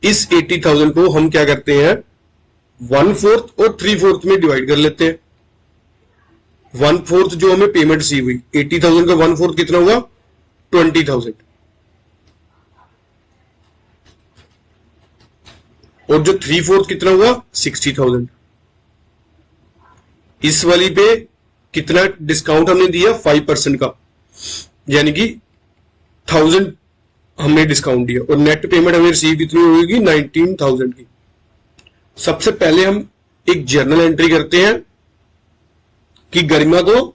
A: इस 80,000 को हम क्या करते हैं, 1/4 और 3/4 में डिवाइड कर लेते हैं। 1/4 जो हमें पेमेंट रिसीव हुई, 80,000 का 1/4 कितना हुआ, 20,000, और जो 3/4 कितना हुआ, 60,000। इस वाली पे कितना डिस्काउंट हमने दिया, 5% का, यानी कि 1000 हमने डिस्काउंट दिया, और नेट पेमेंट हमें रिसीव कितनी होगी, 19,000 की। सबसे पहले हम एक जर्नल एंट्री करते हैं कि गरिमा को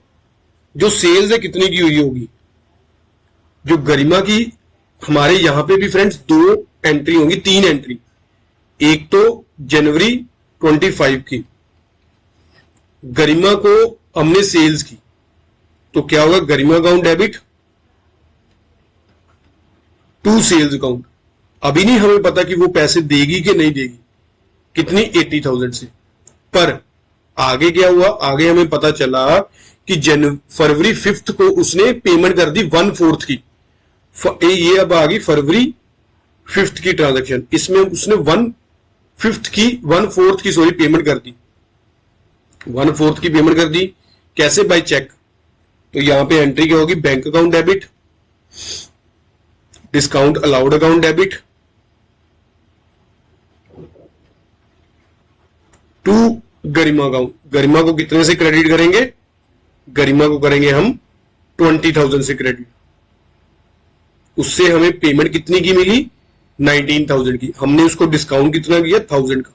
A: जो सेल्स है कितने की हुई होगी। जो गरिमा की हमारे यहां पे भी फ्रेंड्स 2 एंट्री होंगी, 3 एंट्री। एक तो जनवरी 25 की, गरिमा को हमने सेल्स की, तो क्या होगा, Garima account debit to sales account. अभी नहीं हमें पता कि वो पैसे देगी कि नहीं देगी, कितनी, 80,000 से। पर आगे क्या हुआ, आगे हमें पता चला कि फरवरी 5th को उसने पेमेंट कर दी 1/4 की। ये अब आ गई फरवरी 5th की ट्रांजैक्शन, इसमें उसने 1/4 की सॉरी पेमेंट कर दी, 1/4 की पेमेंट कर दी। कैसे, बाय चेक। तो यहां पे एंट्री क्या होगी, bank account debit, discount allowed account debit, to Garima account. Garima को कितने से क्रेडिट करेंगे, गरिमा को करेंगे हम 20,000 से क्रेडिट। उससे हमें पेमेंट कितनी की मिली, 19,000 की। हमने उसको डिस्काउंट कितना किया, 1000 का।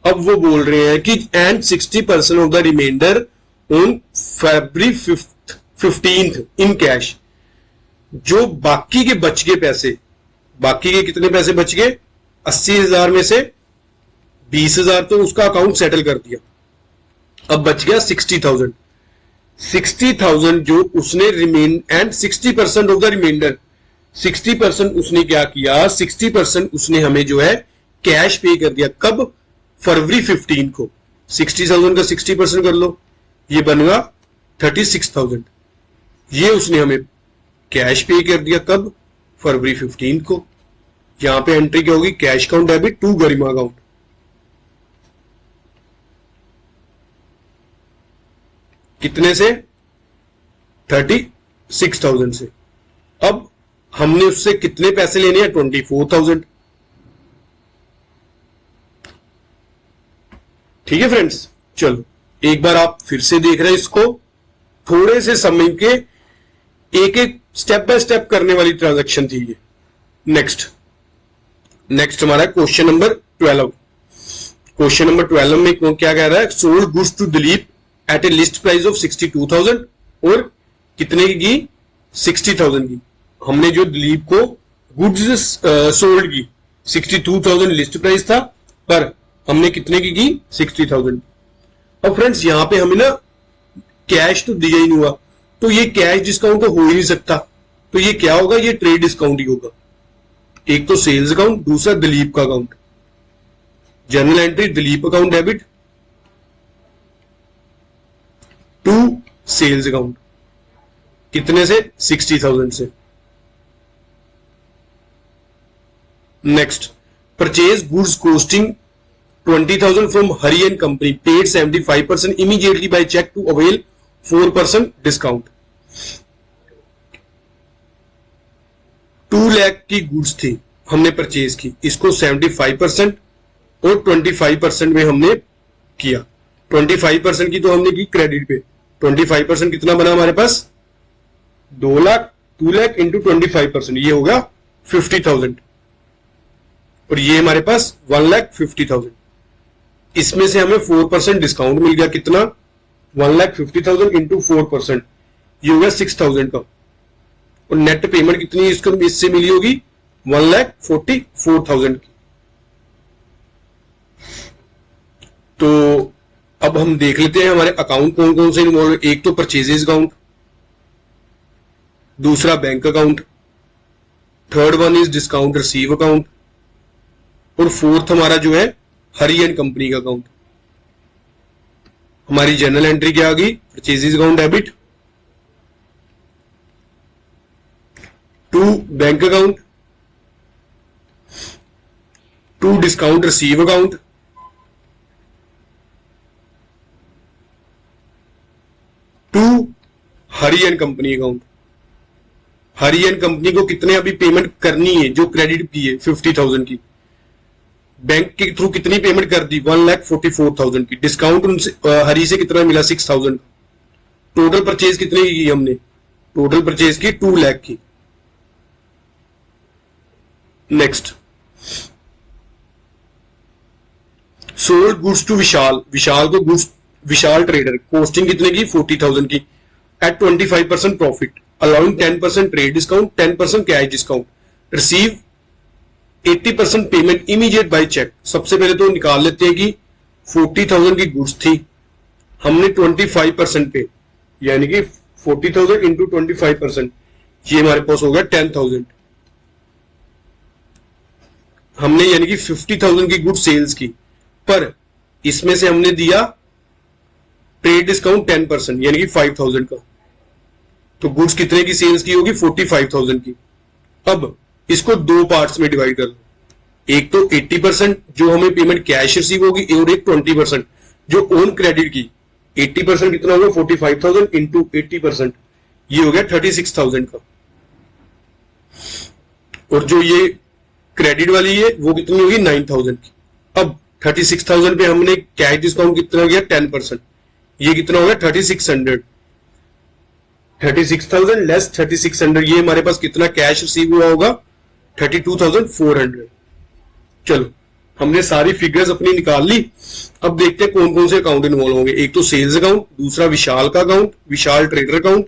A: अब वो बोल रहे हैं कि and 60% of the reminder on February 15th in cash. जो बाकी के बच गए पैसे, बाकी के कितने पैसे बच गए, 80,000 में से 20,000 तो उसका अकाउंट सेटल कर दिया, अब बच गया 60,000। 60,000 जो उसने remain and 60% of the reminder, 60% उसने क्या किया, 60% उसने हमें जो है कैश पे कर दिया। कब, फरवरी 15 को। 60,000 का 60% कर लो, ये बनेगा 36,000। ये उसने हमें कैश पे कर दिया, कब, फरवरी 15 को। यहां पे एंट्री क्या होगी, cash account debit to Garima account. कितने से, 36,000 से। अब हमने उससे कितने पैसे लेने हैं, 24,000। ठीक है फ्रेंड्स, चलो एक बार आप फिर से देख रहे हैं इसको, थोड़े से समय के एक एक स्टेप बाय स्टेप करने वाली ट्रांजैक्शन थी ये। नेक्स्ट हमारा क्वेश्चन नंबर 12। क्वेश्चन नंबर 12 में क्या कह रहा है, sold goods to Dilip at a list price of 62,000 और कितने की 60,000 की। हमने जो दिलीप को गुड्स सोल्ड की 62,000 लिस्ट प्राइस था, पर हमने कितने की 60,000। अब फ्रेंड्स यहां पे हमें ना कैश तो दिया ही नहीं हुआ, तो ये कैश डिस्काउंट तो हो ही नहीं सकता, तो ये क्या होगा, ये ट्रेड डिस्काउंट ही होगा। एक तो सेल्स अकाउंट, दूसरा दिलीप का account. General entry Dilip account debit to sales account, कितने से 60,000 से। Next, purchase goods costing 20,000 from Hari and company, paid 75% immediately by cheque to avail 4% discount. 2 lakh की गुड्स थी, हमने परचेज की, इसको 75% और 25% में हमने किया। 25% की तो हमने की क्रेडिट पे, 25% कितना बना हमारे पास 2 लाख, 2 लाख इंटू 25%, ये होगा 50,000 और ये हमारे पास 1,50,000। इसमें से हमें 4% डिस्काउंट मिल गया, कितना 1,50,000 इंटू 4%, ये होगा 6,000 का। और नेट पेमेंट कितनी इसको इससे मिली होगी 1,44,000 की। तो अब हम देख लेते हैं हमारे अकाउंट कौन कौन से इन्वॉल्व है। एक तो परचेजेस अकाउंट, दूसरा bank account, third one is discount receive account, और फोर्थ हमारा जो है हरी एंड कंपनी का अकाउंट। हमारी जनरल एंट्री क्या आ गई, purchases account debit to bank account to discount receive account to Hari and company account. Hari and company को कितने अभी पेमेंट करनी है, जो क्रेडिट की है 50,000 की, बैंक के थ्रू कितनी पेमेंट कर दी 1,44,000 की। डिस्काउंट उनसे हरी से कितना मिला 6,000। टोटल परचेज कितने की हमने, टोटल परचेज की 2 लाख की। Next, sold goods to Vishal, Vishal को गुड्स, विशाल ट्रेडर, कॉस्टिंग कितने की 40,000 की at 25% profit, allowing 10% trade discount, 10% cash discount, receive 80% payment immediate by cheque. सबसे पहले तो निकाल लेते हैं कि 40,000 की गुड्स थी, हमने 25% पे, यानी कि 40,000 इंटू 25%, ये हमारे पास हो गया 10,000। हमने यानी कि 50,000 की गुड्स सेल्स की, पर इसमें से हमने दिया ट्रेड डिस्काउंट 10%, यानी कि 5,000 का। तो गुड्स कितने की सेल्स की होगी 45,000 की। अब इसको दो पार्ट्स में डिवाइड कर लो, एक तो 80% जो हमें पेमेंट कैश रिसीव होगी, और एक 20% जो ओन क्रेडिट की। 80% कितना होगा 45,000 इंटू 80%, ये हो गया 36,000 का। और जो ये क्रेडिट वाली है वो कितनी होगी 9,000 की। अब 36,000 पे हमने कैश डिस्काउंट कितना हो गया 10%, ये कितना हो गया 3,600। 36,000 लेस 3,600, ये हमारे पास कितना कैश रिसीव हुआ होगा 32,400। चलो हमने सारी फिगर्स अपनी निकाल ली। अब देखते हैं कौन कौन से अकाउंट इन्वॉल्व होंगे। एक तो सेल्स अकाउंट, दूसरा विशाल का अकाउंट, विशाल ट्रेडर अकाउंट,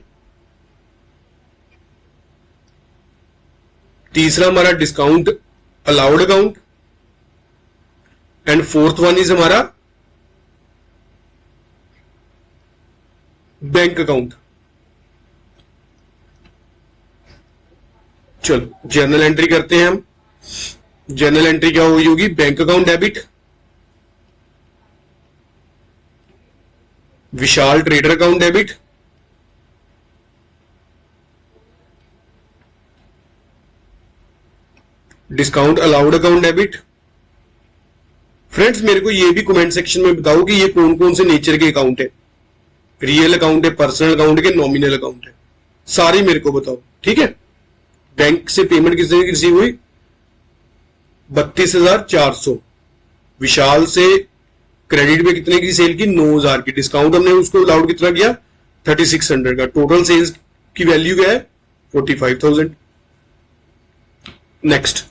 A: तीसरा हमारा discount allowed account, and fourth one is हमारा बैंक अकाउंट। चलो जर्नल एंट्री करते हैं हम। जर्नल एंट्री क्या हुई होगी, bank account debit, Vishal trader account debit, discount allowed account debit. Friends मेरे को ये भी कमेंट सेक्शन में बताओ कि ये कौन कौन से नेचर के अकाउंट है, रियल अकाउंट है, पर्सनल अकाउंट है, नॉमिनल अकाउंट है, सारी मेरे को बताओ, ठीक है। बैंक से पेमेंट कितने की रिसीव हुई 32,400, विशाल से क्रेडिट पे कितने की सेल की, 9,000 की। डिस्काउंट हमने उसको अलाउड कितना किया, 3600 का। टोटल सेल्स की वैल्यू क्या है, 45,000। Next,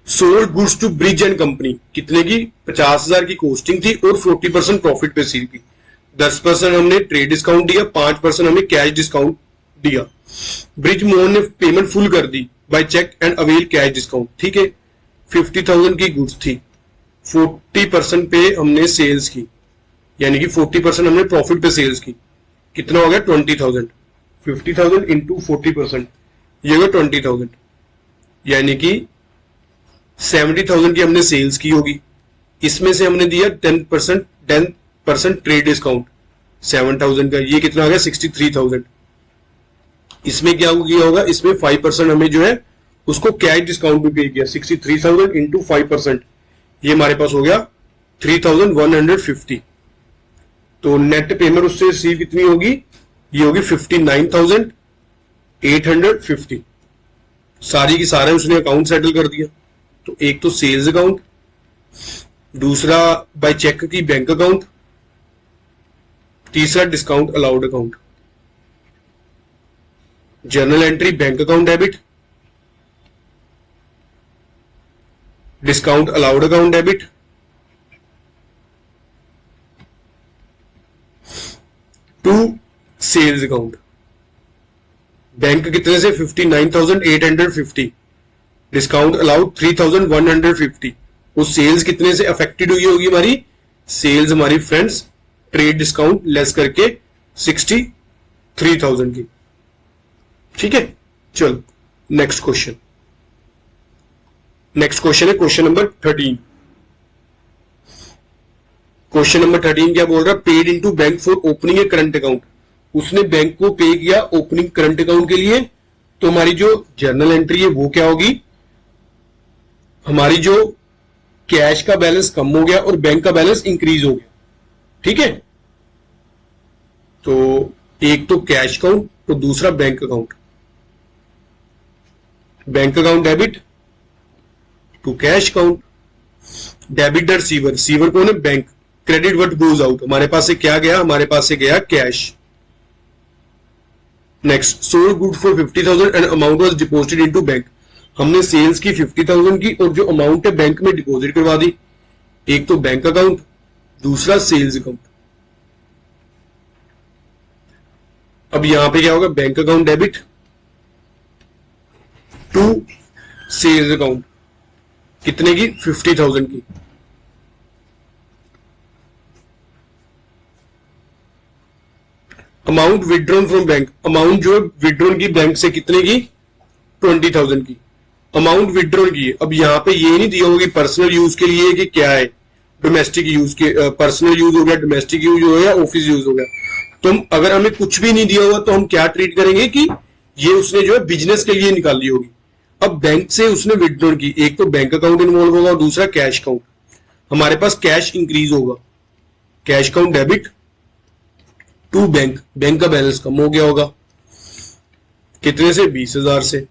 A: sold goods to Brij and company, कितने की, 50,000 की कॉस्टिंग थी और 40% प्रॉफिट पे सेल की। 10% हमने ट्रेड डिस्काउंट दिया, 5% हमने कैश डिस्काउंट दिया। ब्रिज मोहन ने पेमेंट फुल कर दी by cheque and avail cash discount, ठीक है। 50,000 की गुड्स थी, 40% पे हमने सेल्स की, यानी कि 40% हमने प्रॉफिट पे सेल्स की। कितना हो गया, 20,000। 50,000 इंटू 40%, ये होगा 20,000, यानी कि 70,000 की हमने सेल्स की होगी। इसमें से हमने दिया 10% ट्रेड डिस्काउंट 7,000 का, ये कितना आ गया, 63,000। इसमें क्या किया होगा, इसमें 5% हमें जो है उसको कैश डिस्काउंट भी पे किया। 63,000 इंटू 5%, ये हमारे पास हो गया 3,150। तो नेट पेमेंट उससे रिसीव कितनी होगी, ये होगी 59,850। सारी की सारे उसने अकाउंट सेटल कर दिया। तो एक तो सेल्स अकाउंट, दूसरा बाय चेक की बैंक अकाउंट, तीसरा discount allowed account. Journal entry bank account debit, discount allowed account debit, to sales account. Bank कितने से, 59,850, डिस्काउंट अलाउड 3,150। वो सेल्स कितने से अफेक्टेड हुई होगी हमारी, सेल्स हमारी फ्रेंड्स ट्रेड डिस्काउंट लेस करके 63,000 की, ठीक है। चलो नेक्स्ट क्वेश्चन। नेक्स्ट क्वेश्चन है क्वेश्चन नंबर 13। क्वेश्चन नंबर 13 क्या बोल रहा है, paid into bank for opening A current account. उसने बैंक को पे किया ओपनिंग करंट अकाउंट के लिए। तो हमारी जो जर्नल एंट्री है वो क्या होगी, हमारी जो कैश का बैलेंस कम हो गया और बैंक का बैलेंस इंक्रीज हो गया, ठीक है। तो एक तो कैश अकाउंट तो दूसरा bank account. Bank account debit to cash account, debit the receiver, receiver कौन है, bank. Credit what goes out, हमारे पास से क्या गया, हमारे पास से गया cash. Next, sold good for 50,000 and amount was deposited into bank. हमने सेल्स की 50,000 की और जो अमाउंट है बैंक में डिपॉजिट करवा दी। एक तो बैंक अकाउंट, दूसरा सेल्स अकाउंट। अब यहां पे क्या होगा, bank account debit to sales account, कितने की, 50,000 की। Amount withdrawn from bank, amount जो है विड्रॉन की बैंक से कितने की, 20,000 की। अमाउंट विड्रॉल की है। अब यहां पे ये नहीं दिया होगा कि पर्सनल यूज के लिए कि क्या है, डोमेस्टिक यूज के, पर्सनल यूज हो गया, डोमेस्टिक यूज हो गया, ऑफिस यूज हो गया। तो अगर हमें कुछ भी नहीं दिया होगा तो हम क्या ट्रीट करेंगे कि ये उसने जो है बिजनेस के लिए निकाली होगी। अब बैंक से उसने विड्रॉल की, एक तो बैंक अकाउंट इन्वॉल्व होगा और दूसरा कैश अकाउंट। हमारे पास कैश इंक्रीज होगा, cash account debit to bank, bank का बैलेंस कम हो गया होगा, कितने से, 20,000 से।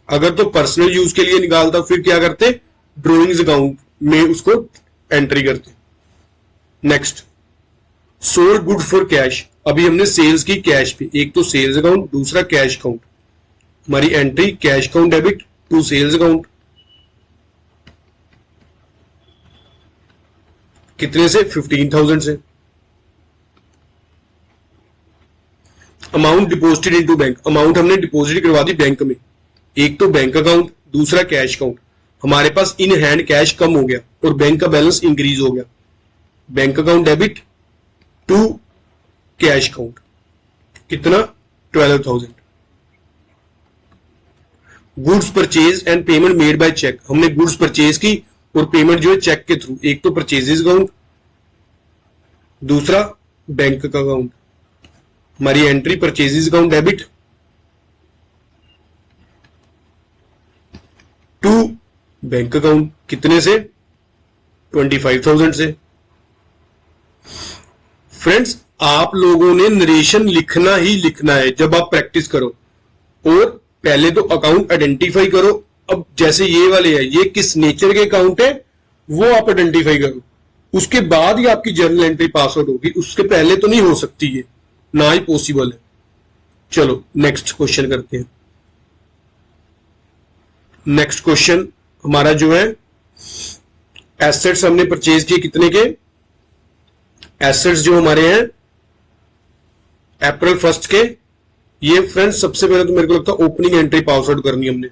A: अगर तो पर्सनल यूज के लिए निकालता फिर क्या करते, ड्रॉइंग्स अकाउंट में उसको एंट्री करते। Next, sold good for cash, अभी हमने सेल्स की कैश पे, एक तो सेल्स अकाउंट दूसरा कैश अकाउंट। हमारी entry cash account debit to sales account, कितने से, 15,000 से। Amount deposited into bank, amount हमने डिपॉजिट करवा दी बैंक में, एक तो बैंक अकाउंट दूसरा कैश अकाउंट। हमारे पास इन हैंड कैश कम हो गया और बैंक का बैलेंस इंक्रीज हो गया। Bank account debit to cash account, कितना, 12,000। Goods purchase and payment made by cheque, हमने गुड्स परचेज की और पेमेंट जो है चेक के थ्रू, एक तो परचेजेस अकाउंट दूसरा बैंक का अकाउंट। हमारी entry purchases account debit to bank account, कितने से, 25,000 से। फ्रेंड्स, आप लोगों ने नरेशन लिखना ही लिखना है जब आप प्रैक्टिस करो, और पहले तो अकाउंट आइडेंटिफाई करो। अब जैसे ये वाले है, ये किस नेचर के अकाउंट है वो आप आइडेंटिफाई करो, उसके बाद ही आपकी जर्नल एंट्री पास आउट होगी, उसके पहले तो नहीं हो सकती, ये ना ही पॉसिबल है। चलो नेक्स्ट क्वेश्चन करते हैं। नेक्स्ट क्वेश्चन हमारा जो है, एसेट्स हमने परचेज किए कितने के, एसेट्स जो हमारे हैं अप्रैल 1 के। ये फ्रेंड्स सबसे पहले तो मेरे को लगता है ओपनिंग एंट्री पास आउट करनी हमने।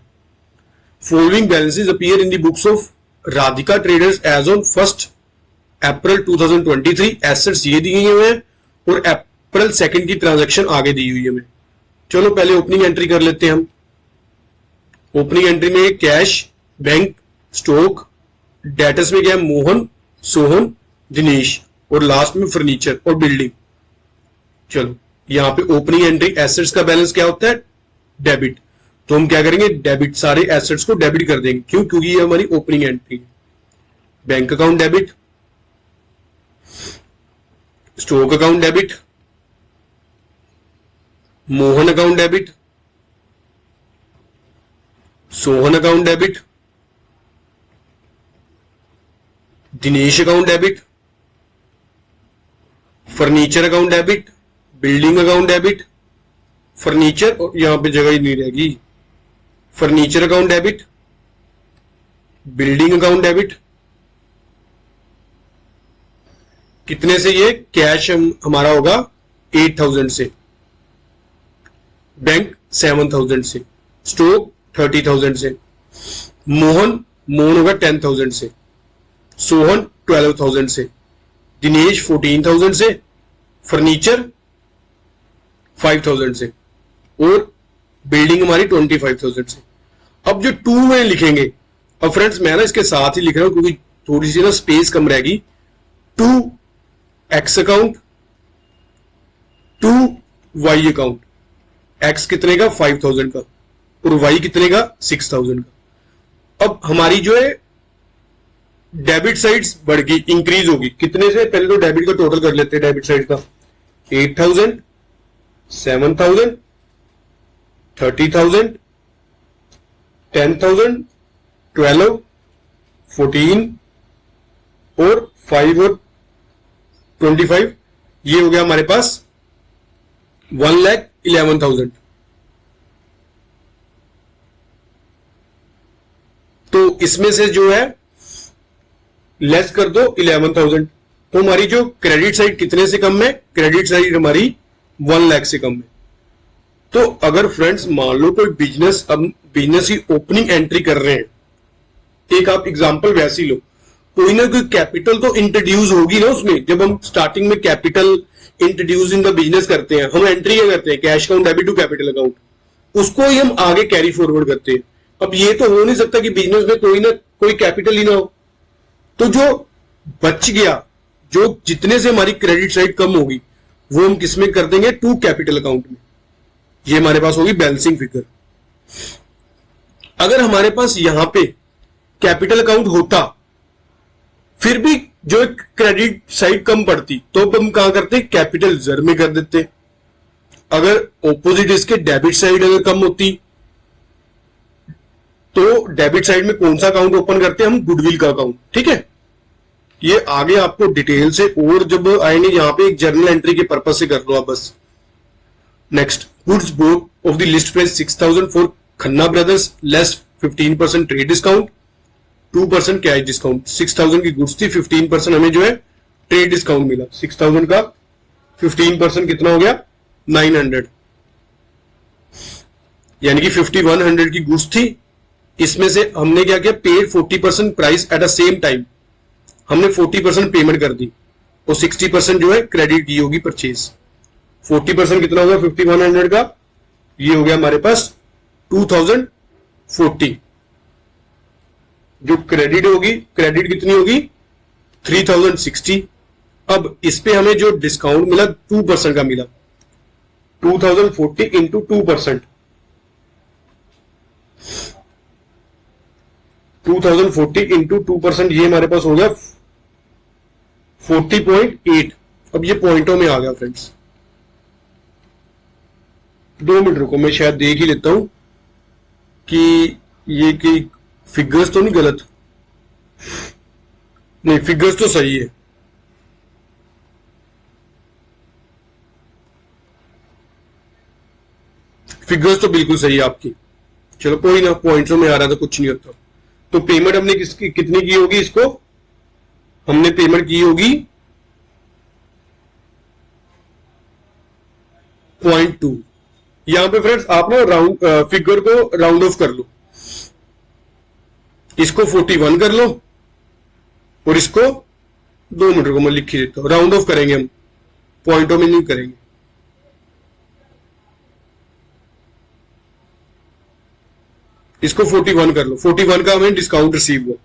A: Following balances appear in the books of Radhika traders as on 1 April 2023। Assets ये दिए हुए हैं और अप्रैल 2 की ट्रांजैक्शन आगे दी हुई है हमें। चलो पहले ओपनिंग एंट्री कर लेते हैं हम। ओपनिंग एंट्री में कैश, बैंक, स्टॉक, डेटर्स में गया मोहन, सोहन, दिनेश, और लास्ट में फर्नीचर और बिल्डिंग। चलो यहां पे ओपनिंग एंट्री एसेट्स का बैलेंस क्या होता है, डेबिट। तो हम क्या करेंगे, डेबिट, सारे एसेट्स को डेबिट कर देंगे। क्यों, क्योंकि ये हमारी ओपनिंग एंट्री है। Bank account debit, stock account debit, Mohan account debit, Sohan account debit, Dinesh account debit, furniture account debit, building account debit, furniture, और यहां पे जगह ही नहीं रहेगी, furniture account debit, building account debit. कितने से, ये कैश हमारा होगा 8,000 से, बैंक 7,000 से, स्टॉक 30,000 से, मोहन होगा 10,000 से, सोहन 12,000 से, दिनेश 14,000 से, फर्नीचर 5,000 से, और बिल्डिंग हमारी 25,000 से। अब जो 2 में लिखेंगे, अब फ्रेंड्स मैं ना इसके साथ ही लिख रहा हूं क्योंकि थोड़ी सी ना स्पेस कम रहेगी। 2 X account, 2 Y account. X कितने का, 5,000 का, और वाई कितने का, 6,000 का। अब हमारी जो है डेबिट साइड्स बढ़ गई, इंक्रीज होगी। कितने से, पहले तो डेबिट का टोटल कर लेते हैं, डेबिट साइड का 8,000, 7,000, 30,000, 10,000, 12, 14 और 5 और 25। ये हो गया हमारे पास 1,11,000। तो इसमें से जो है लेस कर दो 11,000। तो हमारी जो क्रेडिट साइड कितने से कम है, क्रेडिट साइड हमारी 1 लाख से कम है। तो अगर फ्रेंड्स मान लो कोई बिजनेस, अब बिजनेस की ओपनिंग एंट्री कर रहे हैं, एक आप एग्जांपल वैसी लो, कोई ना कोई कैपिटल तो इंट्रोड्यूस होगी ना उसमें। जब हम स्टार्टिंग में capital introduce in the business करते हैं, हम एंट्री क्या करते हैं, cash account debit to capital account, उसको ही हम आगे कैरी फॉरवर्ड करते हैं। अब ये तो हो नहीं सकता कि बिजनेस में कोई ना कोई कैपिटल ही ना हो। तो जो बच गया, जो जितने से हमारी क्रेडिट साइड कम होगी, वो हम किसमें कर देंगे, टू कैपिटल अकाउंट में। ये हमारे पास होगी बैलेंसिंग फिगर। अगर हमारे पास यहां पे कैपिटल अकाउंट होता, फिर भी जो क्रेडिट साइड कम पड़ती, तो हम कहां करते, कैपिटल रिजर्व में कर देते। अगर ऑपोजिट इसके डेबिट साइड अगर कम होती, तो डेबिट साइड में कौन सा अकाउंट ओपन करते हैं हम, गुडविल का अकाउंट। ठीक है, ये आगे आपको डिटेल से और जब आएंगे, यहां पे एक जर्नल एंट्री के पर्पज से कर लो आप बस। Next, goods both of the list price 6,000 for Khanna brothers less 15% trade discount, 2% cash discount. 6,000 की गुड्स थी, 15% हमें जो है ट्रेड डिस्काउंट मिला। 6,000 का 15% कितना हो गया, 900, यानी कि 5,100 की गुड्स थी। इसमें से हमने क्या किया, paid 40% price at the same time, हमने 40% पेमेंट कर दी और 60% जो है क्रेडिट की होगी परचेज। 40% कितना होगा 5,100 का, ये हो गया हमारे पास 2,040। जो क्रेडिट होगी, क्रेडिट कितनी होगी 3,060। अब इस पे हमें जो डिस्काउंट मिला 2% का मिला, 2,040 इंटू 2%, 2,040 इंटू 2%, ये हमारे पास हो गया 40.8। अब ये पॉइंटों में आ गया फ्रेंड्स। 2 मिनट रुको, मैं शायद देख ही लेता हूं कि ये कि फिगर्स तो नहीं गलत, नहीं फिगर्स तो सही है। फिगर्स तो बिल्कुल सही है आपकी, चलो कोई ना, पॉइंट्सों में आ रहा था कुछ नहीं होता। तो पेमेंट हमने किसकी कितनी की होगी, इसको हमने पेमेंट की होगी 0.2। यहां पे फ्रेंड्स आप ना राउंड फिगर को राउंड ऑफ कर लो, इसको 41 कर लो और इसको 2 मीटर को मैं लिख ही देता हूं, राउंड ऑफ करेंगे हम, पॉइंटों में नहीं करेंगे। इसको 41 कर लो, 41 का हमें डिस्काउंट रिसीव हुआ।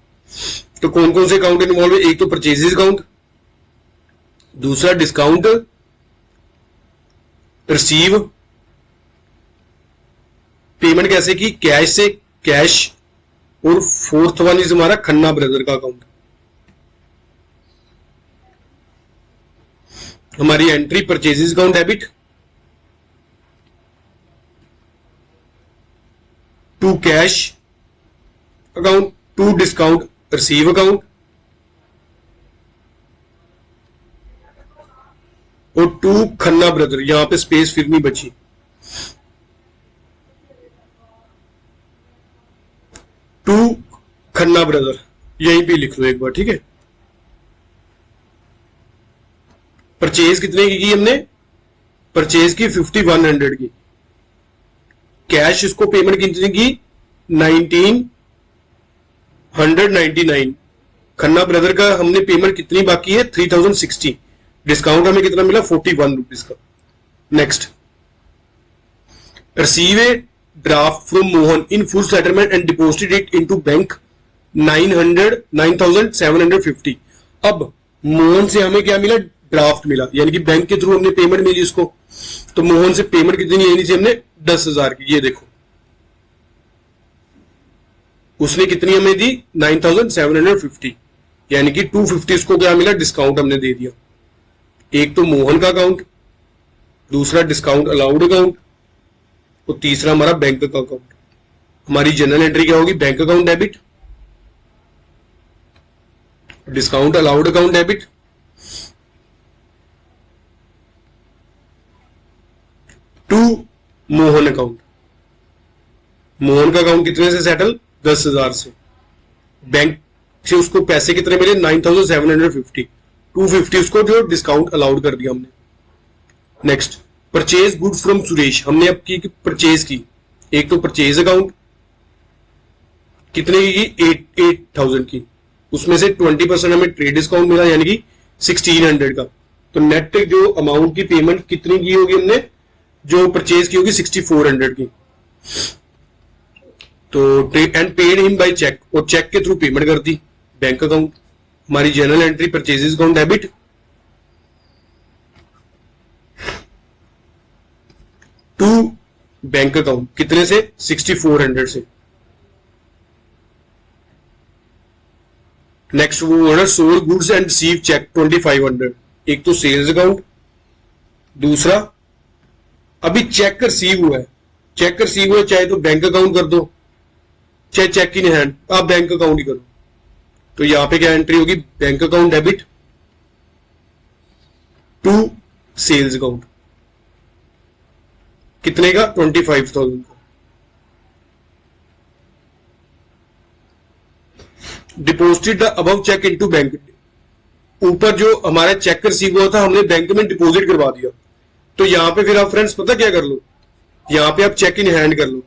A: तो कौन कौन से अकाउंट इन्वॉल्व है, एक तो परचेजेस अकाउंट, दूसरा डिस्काउंट रिसीव, पेमेंट कैसे की, कैश से, कैश, और फोर्थ वन इज हमारा खन्ना ब्रदर का अकाउंट। हमारी entry purchases account debit, to cash account, to discount receive account, और टू खन्ना ब्रदर, यहां पे स्पेस फिर नहीं बची, टू खन्ना ब्रदर, यहीं पे लिख लो एक बार, ठीक है। परचेज कितने की हमने, परचेज की 5100 की, कैश इसको पेमेंट कितने की 1999, खन्ना ब्रदर का हमने पेमेंट कितनी बाकी है 3060, डिस्काउंट हमें कितना मिला 41 रुपीज का। Next, receive A draft from Mohan in full settlement and deposited it into bank 9750। अब मोहन से हमें क्या मिला, ड्राफ्ट मिला, यानी कि बैंक के थ्रू हमने पेमेंट मिली उसको। तो मोहन से पेमेंट कितनी लेनी थी हमने 10,000 की, ये देखो उसने कितनी हमें दी 9750, यानी कि 250 उसको क्या मिला, डिस्काउंट हमने दे दिया। एक तो मोहन का अकाउंट, दूसरा डिस्काउंट अलाउड अकाउंट, और तीसरा हमारा बैंक का अकाउंट। हमारी जनरल एंट्री क्या होगी, bank account debit, discount allowed account debit, to Mohan account. Mohan का अकाउंट कितने से सेटल, 10,000 से। बैंक से उसको पैसे कितने मिले 9750, 250 उसको जो डिस्काउंट अलाउड कर दिया हमने। Next, purchase good from Suresh, हमने अब की परचेज की, एक तो परचेज अकाउंट कितने की 8,000 की, उसमें से 20% हमें ट्रेड डिस्काउंट मिला, यानी कि 1600 का। तो नेट जो अमाउंट की पेमेंट कितनी की होगी हमने, जो परचेज की होगी 6400 की। तो and paid him by cheque, और चेक के थ्रू पेमेंट कर दी, बैंक अकाउंट। हमारी general entry purchases account debit, to bank account कितने से 6400 से। नेक्स्ट वो है sold goods and receive cheque 2500, एक तो सेल्स अकाउंट, दूसरा अभी चेक रिसीव हुआ है, चेक रिसीव हुआ चाहे तो बैंक अकाउंट कर दो, चाहे चेक इन हैंड, आप बैंक अकाउंट ही करो। तो यहां पे क्या एंट्री होगी, bank account debit, to sales account, कितने का 25,000 का। Deposited the above cheque into bank, ऊपर जो हमारा चेक रिसीव हुआ था हमने बैंक में डिपॉजिट करवा दिया। तो यहां पे फिर आप फ्रेंड्स पता क्या कर लो, यहां पे आप चेक इन हैंड कर लो।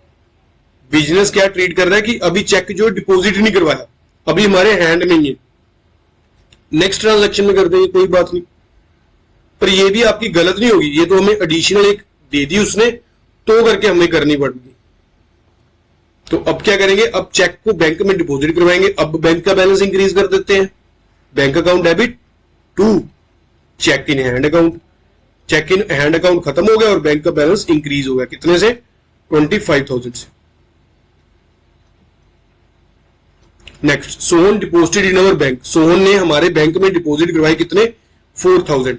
A: बिजनेस क्या ट्रीट कर रहा है कि अभी चेक जो डिपॉजिट नहीं करवाया, अभी हमारे हैंड में ही है, नेक्स्ट ट्रांजैक्शन में कर देंगे, कोई बात नहीं। पर ये भी आपकी गलत नहीं होगी, ये तो हमें एडिशनल एक दे दी उसने, तो करके हमें करनी पड़ेगी। तो अब क्या करेंगे, अब चेक को बैंक में डिपॉजिट करवाएंगे, अब बैंक का बैलेंस इंक्रीज कर देते हैं, bank account debit to cheque in hand account. Cheque in hand account खत्म हो गया और बैंक का बैलेंस इंक्रीज हो गया, कितने से 25,000 से। Next, Sohan deposited in our bank, Sohan ने हमारे बैंक में डिपॉजिट करवाए कितने 4,000,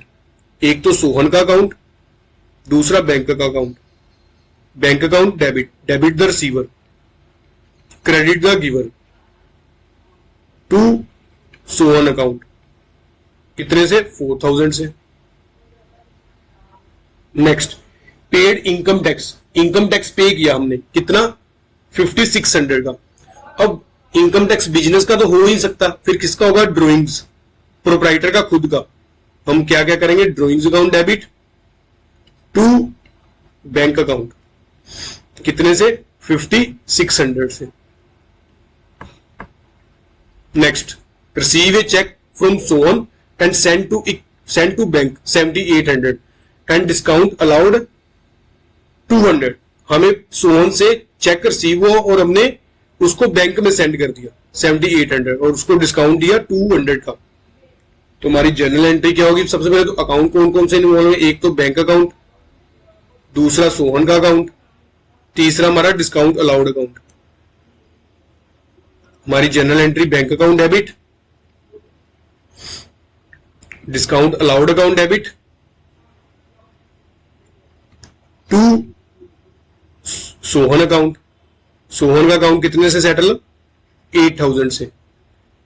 A: एक तो सोहन का अकाउंट, दूसरा बैंक का account. Bank account debit, debit the receiver, credit the giver, to Sohan account, कितने से 4,000 से। Next, paid income tax, income tax pay किया हमने, कितना 5600 का। अब इनकम टैक्स बिजनेस का तो हो ही सकता, फिर किसका होगा, ड्रॉइंग्स, प्रोप्राइटर का खुद का। हम क्या क्या करेंगे, drawings account debit to bank account, कितने से, 5600 से। Next, receive a cheque from Sohan and send to bank 7800 and discount allowed 200। हमें सोहन से चेक रिसीव हुआ और हमने उसको बैंक में सेंड कर दिया 7800 और उसको डिस्काउंट दिया 200 का। तो हमारी जर्नल एंट्री क्या होगी, सबसे पहले तो अकाउंट कौन कौन से इन्वॉल्व है, एक तो बैंक अकाउंट, दूसरा सोहन का अकाउंट, तीसरा हमारा डिस्काउंट अलाउड अकाउंट। हमारी general entry bank account debit, discount allowed account debit to Sohan account. Sohan का अकाउंट कितने से सेटल, 8000 से।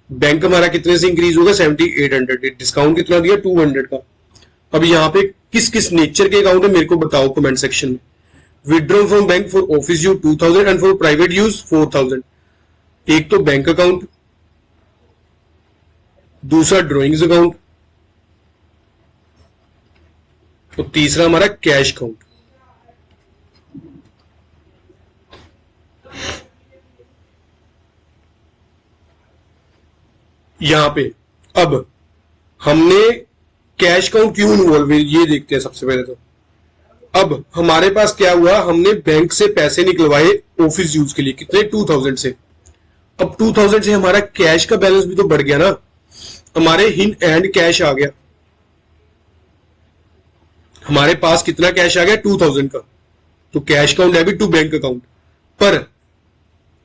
A: बैंक हमारा कितने से इंक्रीज होगा, 7800। डिस्काउंट कितना दिया, 200 का। अब यहां पे किस किस नेचर के अकाउंट है मेरे को बताओ कमेंट सेक्शन में। Withdraw from bank for office use 2000 and for private use 4000। एक तो बैंक अकाउंट, दूसरा ड्रॉइंग्स अकाउंट और तीसरा हमारा कैश अकाउंट। यहां पे अब हमने कैश अकाउंट क्यों इन्वॉल्व है ये देखते हैं सबसे पहले। तो अब हमारे पास क्या हुआ, हमने बैंक से पैसे निकलवाए ऑफिस यूज के लिए, कितने, 2000 से। अब 2000 से हमारा कैश का बैलेंस भी तो बढ़ गया ना, हमारे इन एंड कैश आ गया, हमारे पास कितना कैश आ गया, 2000 का। तो cash account debit to bank account. पर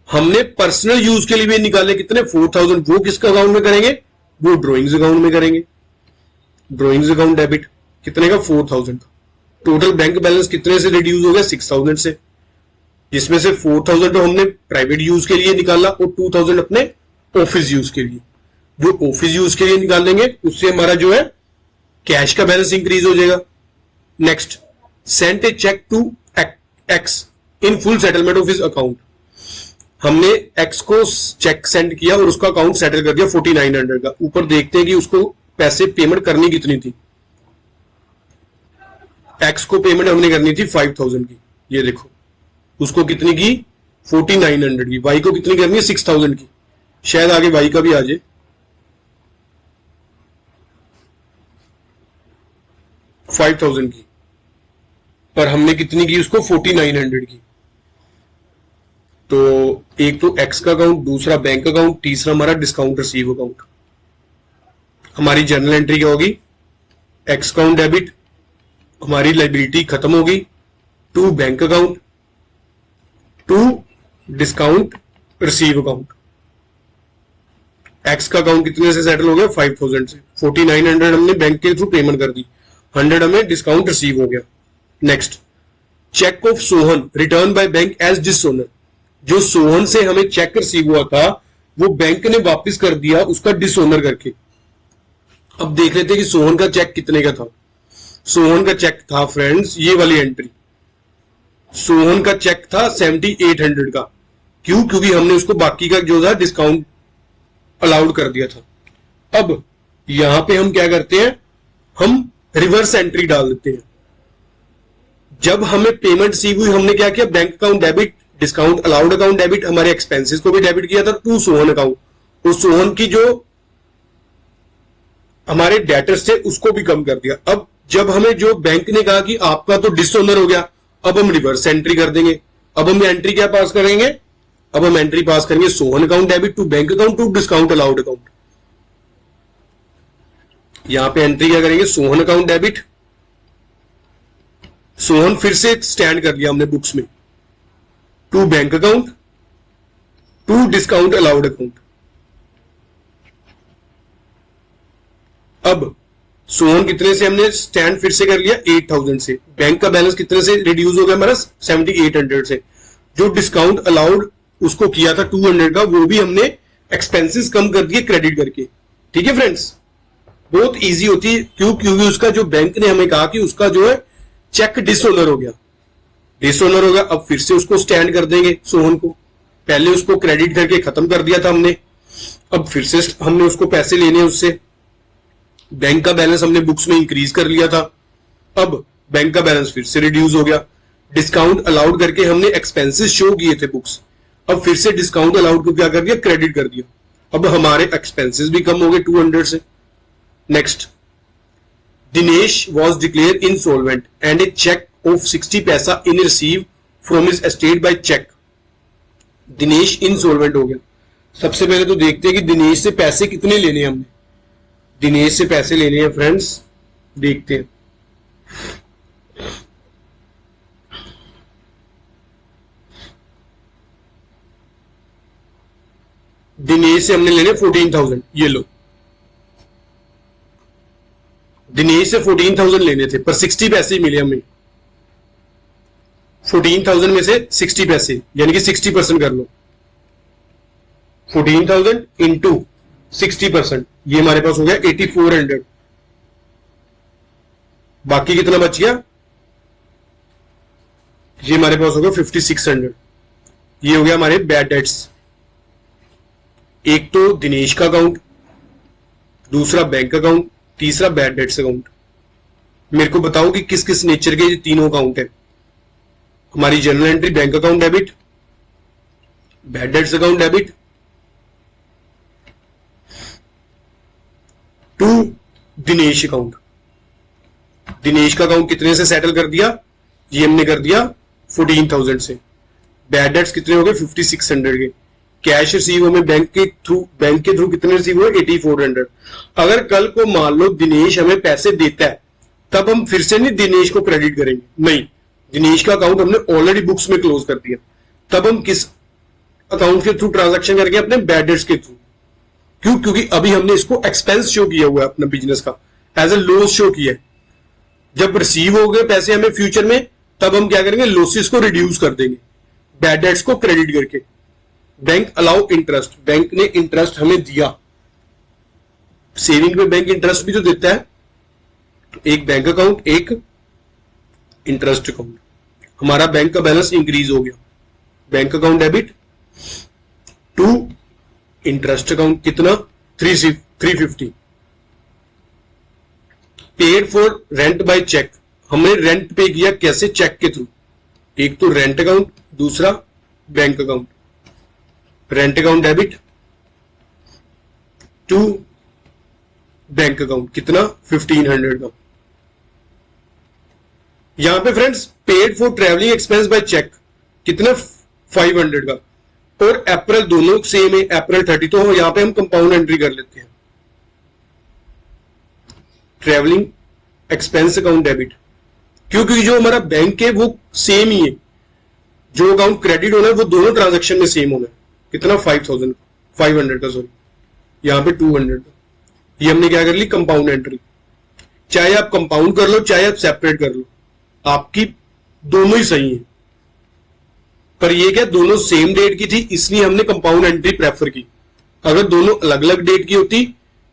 A: हमने पर्सनल यूज के लिए भी निकाले कितने, 4000। वो किसका अकाउंट में करेंगे, वो ड्रॉइंग्स अकाउंट में करेंगे। ड्रॉइंग्स अकाउंट डेबिट कितने का, 4000 का। टोटल बैंक बैलेंस कितने से रिड्यूस हो गया, 6000 से, जिसमें से 4000 तो हमने प्राइवेट यूज के लिए निकाला और 2000 अपने ऑफिस यूज के लिए। जो ऑफिस यूज के लिए निकालेंगे उससे हमारा जो है कैश का बैलेंस इंक्रीज हो जाएगा। Next, send a cheque to X in full settlement of his account. हमने एक्स को चेक सेंड किया और उसका अकाउंट सेटल कर दिया 4900 का। ऊपर देखते हैं कि उसको पैसे पेमेंट करनी कितनी थी। एक्स को पेमेंट हमने करनी थी 5000 की, ये देखो उसको कितनी की, 4900 की। वाई को कितनी करनी है, 6000 की। शायद आगे वाई का भी आ जाए, 5000 की, पर हमने कितनी की उसको, 4900 की। तो एक तो एक्स का अकाउंट, दूसरा बैंक अकाउंट, तीसरा हमारा डिस्काउंट रिसीव अकाउंट। हमारी जर्नल एंट्री क्या होगी, एक्स अकाउंट डेबिट, हमारी लाइबिलिटी खत्म होगी, to bank account to discount receive account. X का अकाउंट कितने से सेटल हो गया, 5000 से। 4900 हमने बैंक के थ्रू पेमेंट कर दी, 100 हमें डिस्काउंट रिसीव हो गया। Next, cheque of Sohan return by bank as dishonour. जो सोहन से हमें चेक रिसीव हुआ था वो बैंक ने वापस कर दिया उसका डिसओनर करके। अब देख लेते हैं कि सोहन का चेक कितने का था। सोहन का चेक था फ्रेंड्स, ये वाली एंट्री, सोहन का चेक था 7800 का। क्यों, क्योंकि हमने उसको बाकी का जो था डिस्काउंट अलाउड कर दिया था। अब यहां पे हम क्या करते हैं, हम रिवर्स एंट्री डाल देते हैं। जब हमें पेमेंट रिसीव हुई हमने क्या किया, bank account debit, discount allowed account debit, हमारे एक्सपेंसेस को भी डेबिट किया था टू सोहन अकाउंट। उस सोहन की जो हमारे डेटर्स थे उसको भी कम कर दिया। अब जब हमें जो बैंक ने कहा कि आपका तो डिसओनर हो गया, अब हम रिवर्स एंट्री कर देंगे। अब हम एंट्री क्या पास करेंगे, अब हम एंट्री पास करेंगे Sohan account debit to bank account to discount allowed account. यहां पे एंट्री क्या करेंगे, सोहन अकाउंट डेबिट, सोहन फिर से स्टैंड कर लिया हमने बुक्स में, to bank account to discount allowed account. अब सोहन कितने से हमने स्टैंड फिर से कर लिया, 8000 से। बैंक का बैलेंस कितने से रिड्यूस हो गया हमारा, 7800 से। जो डिस्काउंट अलाउड उसको किया था 200 का, वो भी हमने एक्सपेंसेस कम कर दिए क्रेडिट करके। ठीक है फ्रेंड्स, बहुत इजी होती है। क्यों, क्योंकि उसका जो बैंक ने हमें कहा कि उसका जो है चेक डिसओनर हो गया। डिसऑनर हो गया, अब फिर से उसको स्टैंड कर देंगे सोहन को। पहले उसको क्रेडिट करके खत्म कर दिया था हमने, अब फिर से हमने उसको पैसे लेने उससे। बैंक का बैलेंस हमने बुक्स में इंक्रीज कर लिया था, अब बैंक का बैलेंस फिर से रिड्यूस हो गया। डिस्काउंट अलाउड करके हमने एक्सपेंसेस शो किए थे बुक्स, अब फिर से डिस्काउंट अलाउड को क्या कर दिया, क्रेडिट कर दिया। अब हमारे एक्सपेंसेस भी कम हो गए 200 से। Next, Dinesh was declared insolvent and a cheque of 60 paisa in receive from his estate by cheque. Dinesh insolvent हो गया। सबसे पहले तो देखते हैं कि दिनेश से पैसे कितने लेने हैं हमने। दिनेश से पैसे लेने हैं फ्रेंड्स, देखते हैं। दिनेश से हमने लेने 14,000, ये लो। दिनेश से 14,000 लेने थे पर 60 पैसे ही मिले हमें। 14,000 में से 60 पैसे यानी कि 60% कर लो। 14,000 इंटू 60%, ये हमारे पास हो गया 8400। बाकी कितना बच गया, ये हमारे पास हो गया 5600। ये हो गया हमारे बैड डेट्स। एक तो दिनेश का अकाउंट, दूसरा बैंक अकाउंट, तीसरा बैड डेट्स अकाउंट। मेरे को बताओ कि किस किस नेचर के ये तीनों अकाउंट है। हमारी general entry bank account debit, bad debts account debit, to Dinesh account. Dinesh का अकाउंट कितने से सेटल कर दिया, ये हमने कर दिया 14,000 से। बैड डेट्स कितने हो गए 5600 के। कैश रिसीव हमें बैंक के थ्रू कितने रिसीव हुए 8400। अगर कल को मान लो दिनेश हमें पैसे देता है, तब हम फिर से नहीं दिनेश को क्रेडिट करेंगे, नहीं, दिनेश का अकाउंट हमने ऑलरेडी बुक्स में क्लोज कर दिया। तब हम किस अकाउंट के थ्रू ट्रांजैक्शन करेंगे, अपने बैड डेट्स के थ्रू। क्यों, क्योंकि अभी हमने इसको एक्सपेंस शो किया हुआ है अपना बिजनेस का, एज ए लॉस शो किया है। जब रिसीव हो गए पैसे हमें फ्यूचर में, तब हम क्या करेंगे, लॉसेस को रिड्यूस कर देंगे बैड डेट्स को क्रेडिट करके। बैंक अलाउ इंटरेस्ट, बैंक ने इंटरेस्ट हमें दिया। सेविंग में बैंक इंटरेस्ट भी तो देता है, तो एक बैंक अकाउंट, एक इंटरेस्ट अकाउंट। हमारा बैंक का बैलेंस इंक्रीज हो गया, bank account debit to interest account, कितना 350। Paid for rent by cheque, हमने रेंट पे किया कैसे, चेक के थ्रू। एक तो रेंट अकाउंट, दूसरा bank account. Rent account debit to bank account, कितना 1500 का। यहां पे friends paid for travelling expense by cheque, कितना 500 का। और अप्रैल दोनों सेम है, अप्रैल 30, तो यहां पे हम कंपाउंड एंट्री कर लेते हैं। ट्रेवलिंग एक्सपेंस अकाउंट डेबिट, क्योंकि जो हमारा बैंक है वो सेम ही है, जो अकाउंट क्रेडिट होना है वो दोनों ट्रांजैक्शन में सेम होना है। कितना 500 का, सॉरी, यहां पे 200 का। ये हमने क्या कर ली, कंपाउंड एंट्री। चाहे आप कंपाउंड कर लो, चाहे आप सेपरेट कर लो, आपकी दोनों ही सही है। पर ये क्या, दोनों सेम डेट की थी, इसलिए हमने कंपाउंड एंट्री प्रेफर की। अगर दोनों अलग अलग डेट की होती,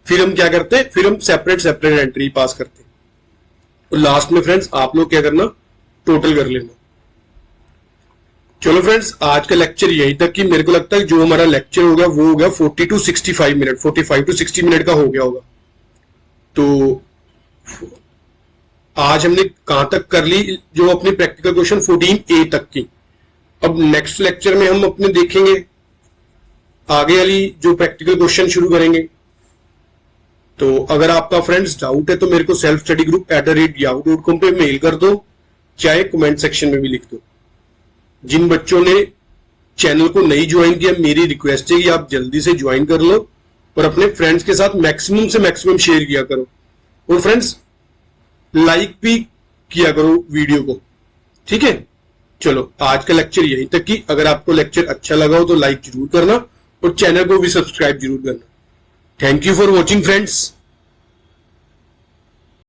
A: फिर हम क्या करते, फिर हम सेपरेट एंट्री पास करते। और लास्ट में फ्रेंड्स आप लोग क्या करना, टोटल कर लेना। चलो फ्रेंड्स, आज का लेक्चर यही तक कि मेरे को लगता है जो हमारा लेक्चर होगा वो होगा 40 to 65 मिनट, 45 to 60 मिनट का हो गया होगा। तो आज हमने कहां तक कर ली, जो अपनी प्रैक्टिकल क्वेश्चन 14A तक की। अब नेक्स्ट लेक्चर में हम अपने देखेंगे आगे वाली जो प्रैक्टिकल क्वेश्चन शुरू करेंगे। तो अगर आपका फ्रेंड्स डाउट है तो मेरे को self study group @yahoo.com पे मेल कर दो, चाहे कमेंट सेक्शन में भी लिख दो। जिन बच्चों ने चैनल को नहीं ज्वाइन किया, मेरी रिक्वेस्ट है कि आप जल्दी से ज्वाइन कर लो और अपने फ्रेंड्स के साथ मैक्सिमम से मैक्सिमम शेयर किया करो। और फ्रेंड्स लाइक भी किया करो वीडियो को, ठीक है। चलो आज का लेक्चर यहीं तक की। अगर आपको लेक्चर अच्छा लगा हो तो लाइक जरूर करना और चैनल को भी सब्सक्राइब जरूर करना। Thank you for watching friends.